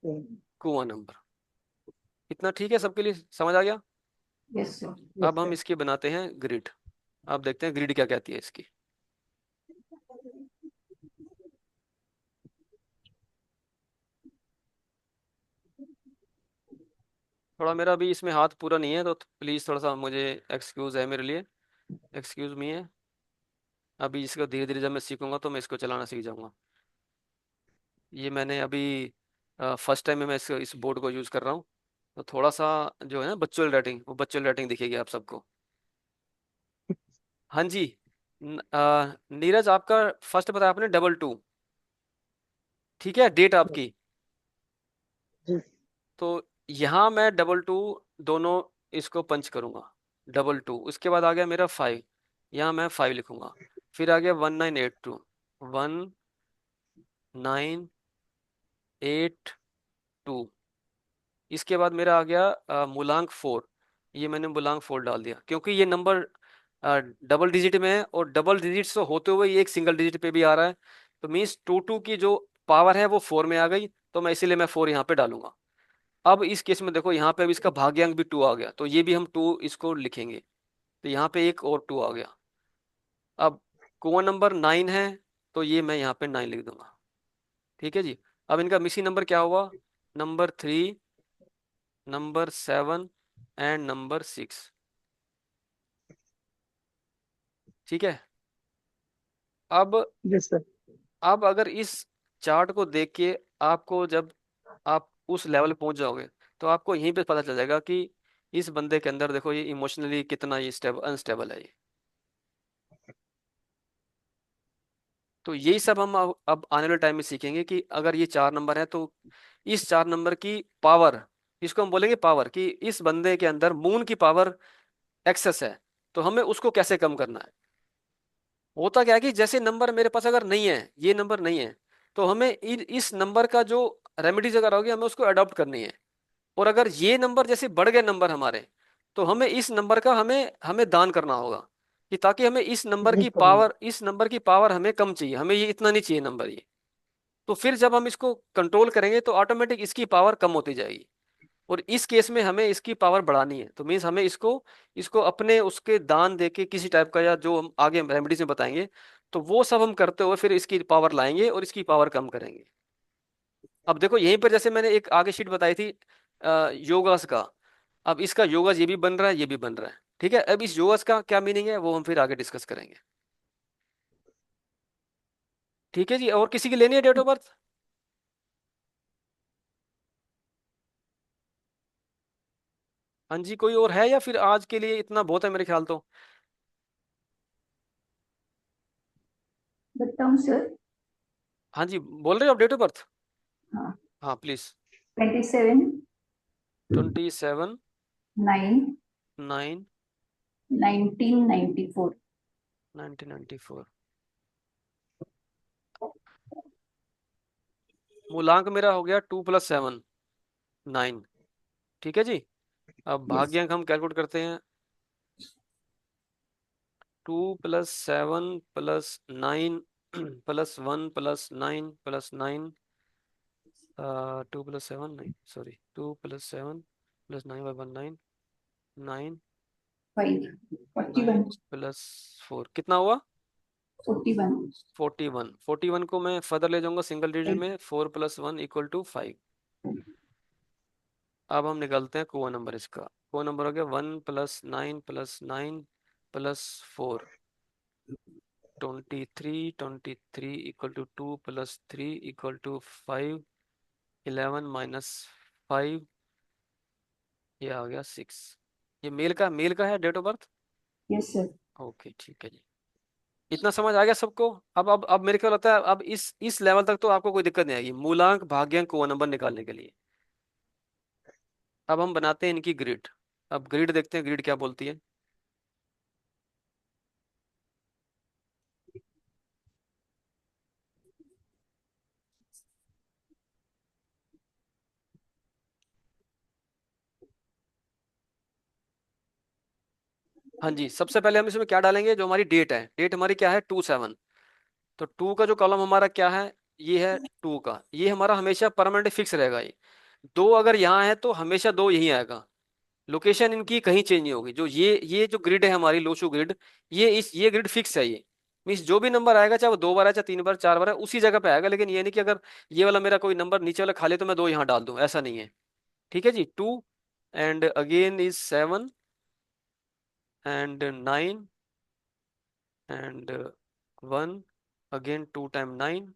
कुआं नंबर। इतना ठीक है, सबके लिए समझ आ गया? Yes sir. यस अब हम सर। इसकी बनाते हैं ग्रिड। अब देखते हैं ग्रिड क्या कहती है इसकी। थोड़ा मेरा अभी इसमें हाथ पूरा नहीं है, तो प्लीज थोड़ा सा मुझे एक्सक्यूज है मेरे लिए, एक्सक्यूज मी है। अभी इसको धीरे धीरे जब मैं सीखूंगा तो मैं इसको चलाना सीख जाऊंगा। ये मैंने अभी फर्स्ट टाइम में मैं इस बोर्ड को यूज कर रहा हूँ, तो थोड़ा सा जो है ना बच्चों राइटिंग, वो बच्चों राइटिंग दिखेगी आप सबको। हाँ जी। नीरज आपका फर्स्ट बताया आपने 2 2। ठीक है, डेट आपकी। जी। तो यहाँ मैं 2 2 दोनों इसको पंच करूंगा। 2 2 उसके बाद आ गया मेरा 5, यहाँ मैं 5 लिखूंगा। फिर आ गया 1982, 1982। इसके बाद मेरा आ गया मूलांक 4। ये मैंने मूलांक 4 डाल दिया, क्योंकि ये नंबर डबल डिजिट में है, और डबल डिजिट से होते हुए ये एक सिंगल डिजिट पे भी आ रहा है। तो मीन्स 2 2 की जो पावर है वो 4 में आ गई, तो मैं इसीलिए मैं 4 यहाँ पे डालूंगा। अब इस केस में देखो, यहाँ पे अब इसका भाग्यांक भी 2 आ गया, तो ये भी हम 2 इसको लिखेंगे। तो यहाँ पे एक और 2 आ गया। अब कोआ नंबर 9 है, तो ये मैं यहाँ पे 9 लिख दूंगा। ठीक है जी। अब इनका मिसिंग नंबर क्या हुआ, नंबर 3, नंबर 7 एंड नंबर 6। ठीक है। अब यस सर। अगर इस चार्ट को देख के आपको, जब आप उस लेवल पे पहुंच जाओगे, तो आपको यहीं पे पता चल जाएगा कि इस बंदे के अंदर देखो ये इमोशनली कितना ये स्टेबल अनस्टेबल है ये। तो यही सब हम अब आने वाले टाइम में सीखेंगे कि अगर ये 4 नंबर है, तो इस 4 नंबर की पावर, इसको हम बोलेंगे पावर, कि इस बंदे के अंदर मून की पावर एक्सेस है, तो हमें उसको कैसे कम करना है। होता क्या है कि जैसे नंबर मेरे पास अगर नहीं है, ये नंबर नहीं है, तो हमें इस नंबर का जो रेमेडीज अगर होगी हमें उसको अडॉप्ट करनी है। और अगर ये नंबर जैसे बढ़ गए नंबर हमारे, तो हमें इस नंबर का हमें हमें दान करना होगा, कि ताकि हमें डिलीट कर दूंगा। इस नंबर की पावर हमें कम चाहिए, हमें ये इतना नहीं चाहिए नंबर ये। तो फिर जब हम इसको कंट्रोल करेंगे तो ऑटोमेटिक इसकी पावर कम होती जाएगी, और इस केस में हमें इसकी पावर बढ़ानी है। तो मीन्स हमें इसको इसको अपने उसके दान देके किसी टाइप का, या जो हम आगे रेमेडीज में बताएंगे, तो वो सब हम करते हुए फिर इसकी पावर लाएंगे और इसकी पावर कम करेंगे। अब देखो यहीं पर जैसे मैंने एक आगे शीट बताई थी योगास का, अब इसका योगास ये भी बन रहा है, ये भी बन रहा है। ठीक है, अब इस योगास का क्या मीनिंग है वो हम फिर आगे डिस्कस करेंगे। ठीक है जी, और किसी की लेनी है डेट ऑफ बर्थ? हाँ जी, कोई और है, या फिर आज के लिए इतना बहुत है मेरे ख्याल तो। बताऊं सर? हाँ जी, बोल रहे हो आप डेट ऑफ बर्थ? हाँ। हाँ प्लीज। 27 27 9 9 1994। 1994। मूलांक मेरा हो गया 2 + 7 9। ठीक है जी। अब यस। भाग्यांक हम कैलकुलेट करते हैं। 2 + 7 + 9 +1 + 9 + 9। 2 + 7 नहीं, सॉरी, 2 + 7 + 9 / 1 9। 5 9 41 + 4 कितना हुआ? 41। 41। 41 को मैं फर्दर ले जाऊंगा सिंगल डिजिट में, 4 + 1 = 5। अब हम निकालते हैं कोआ नंबर इसका। कोआ नंबर हो गया 1 + 9 + 9 + 4। 23 23 = 2 + 3 = 5। 11 - 5, ये आ गया 6। ये मेल का है date of birth. Yes sir. Okay ठीक है जी। इतना समझ आ गया सबको? अब मेरे ख्याल होता है अब इस लेवल तक तो आपको कोई दिक्कत नहीं आएगी मूलांक भाग्यांक कोआ नंबर निकालने के लिए। अब हम बनाते हैं इनकी ग्रिड। अब ग्रिड देखते हैं, ग्रिड क्या बोलती है। हाँ जी, सबसे पहले हम इसमें क्या डालेंगे, जो हमारी डेट है, डेट हमारी क्या है 2/7। तो 2 का जो कॉलम हमारा क्या है, ये है 2 का, ये हमारा हमेशा परमानेंट फिक्स रहेगा ये। 2 अगर यहाँ है तो हमेशा 2 यहीं आएगा, लोकेशन इनकी कहीं चेंज नहीं होगी। जो ये जो ग्रिड है हमारी लोशो ग्रिड, ये ग्रिड फिक्स है ये। मीन्स जो भी नंबर आएगा, चाहे वो 2 बार है, चाहे 3 बार 4 बार है, उसी जगह पे आएगा। लेकिन ये नहीं कि अगर ये वाला मेरा कोई नंबर नीचे वाला खाली है तो मैं 2 यहाँ डाल दूं, ऐसा नहीं है। ठीक है जी। 2 and again is 7 and 9 and 1, again 2 time 9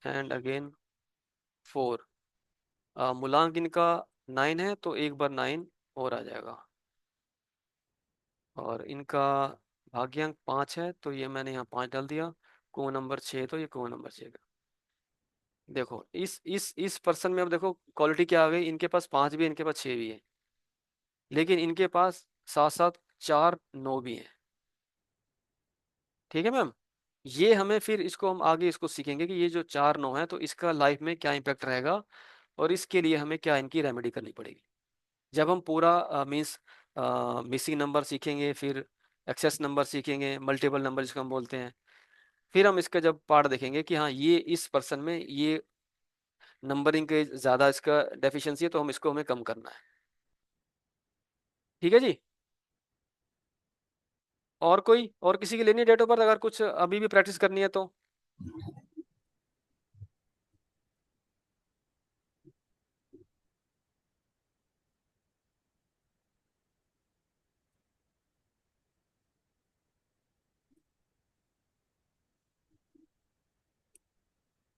and again 4। मूलांक इनका 9 है तो एक बार 9 और आ जाएगा। और इनका भाग्यांक 5 है तो ये मैंने यहाँ 5 डाल दिया। को नंबर 6 तो ये को नंबर 6 का। देखो इस पर्सन में अब देखो क्वालिटी क्या आ गई, इनके पास 5 भी है, इनके पास 6 भी है, लेकिन इनके पास साथ साथ 4 9 भी है। ठीक है मैम। ये हमें फिर इसको हम आगे इसको सीखेंगे कि ये जो 4 9 है तो इसका लाइफ में क्या इम्पैक्ट रहेगा, और इसके लिए हमें क्या इनकी रेमेडी करनी पड़ेगी। जब हम पूरा मीन्स मिसिंग नंबर सीखेंगे, फिर एक्सेस नंबर सीखेंगे, मल्टीपल नंबर जिसको हम बोलते हैं, फिर हम इसका जब पार्ट देखेंगे कि हाँ ये इस पर्सन में ये नंबरिंग के ज़्यादा इसका डेफिशिएंसी है, तो हमें कम करना है। ठीक है जी। और किसी की लेनी है डेट ऑफ बर्थ, अगर कुछ अभी भी प्रैक्टिस करनी है तो।